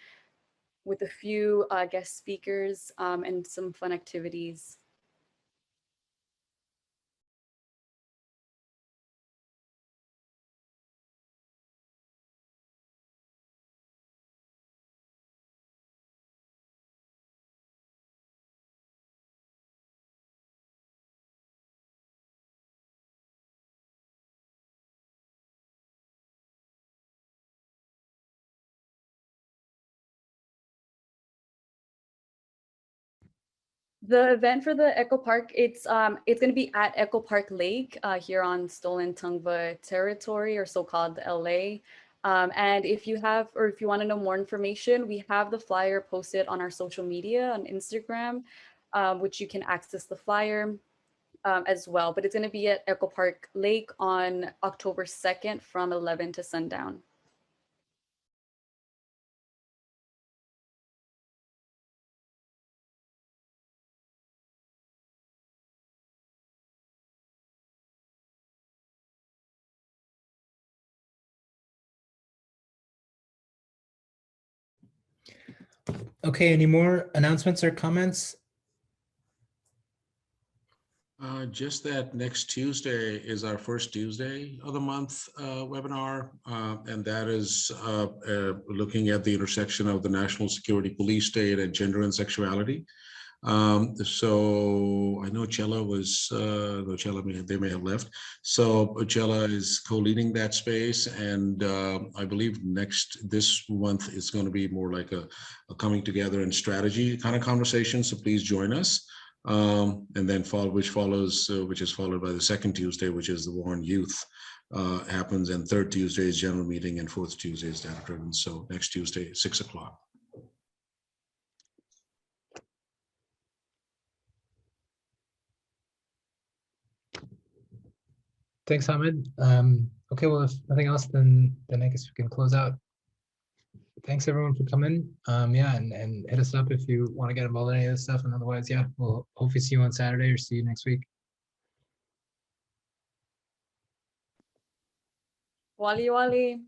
with a few guest speakers and some fun activities. The event for the Echo Park, it's going to be at Echo Park Lake here on stolen Tongva territory, or so-called LA. And if you have, or if you want to know more information, we have the flyer posted on our social media on Instagram, which you can access the flyer as well. But it's going to be at Echo Park Lake on October 2nd from 11 to sundown. Okay, any more announcements or comments? Just that next Tuesday is our first Tuesday of the month webinar, and that is looking at the intersection of the national security police state and gender and sexuality. So I know Chella was, though Chella they may have left. So Chella is co-leading that space, and I believe this month is going to be more like a coming together and strategy kind of conversation. So please join us. And then which is followed by the second Tuesday, which is the War on Youth happens, and third Tuesday is general meeting, and fourth Tuesday is data driven. So next Tuesday, 6 o'clock. Thanks, Hamid. Okay, well, if nothing else, then I guess we can close out. Thanks everyone for coming. Yeah, and hit us up if you want to get involved in any of this stuff. And otherwise, yeah, we'll hopefully see you on Saturday or see you next week. Wali Wali.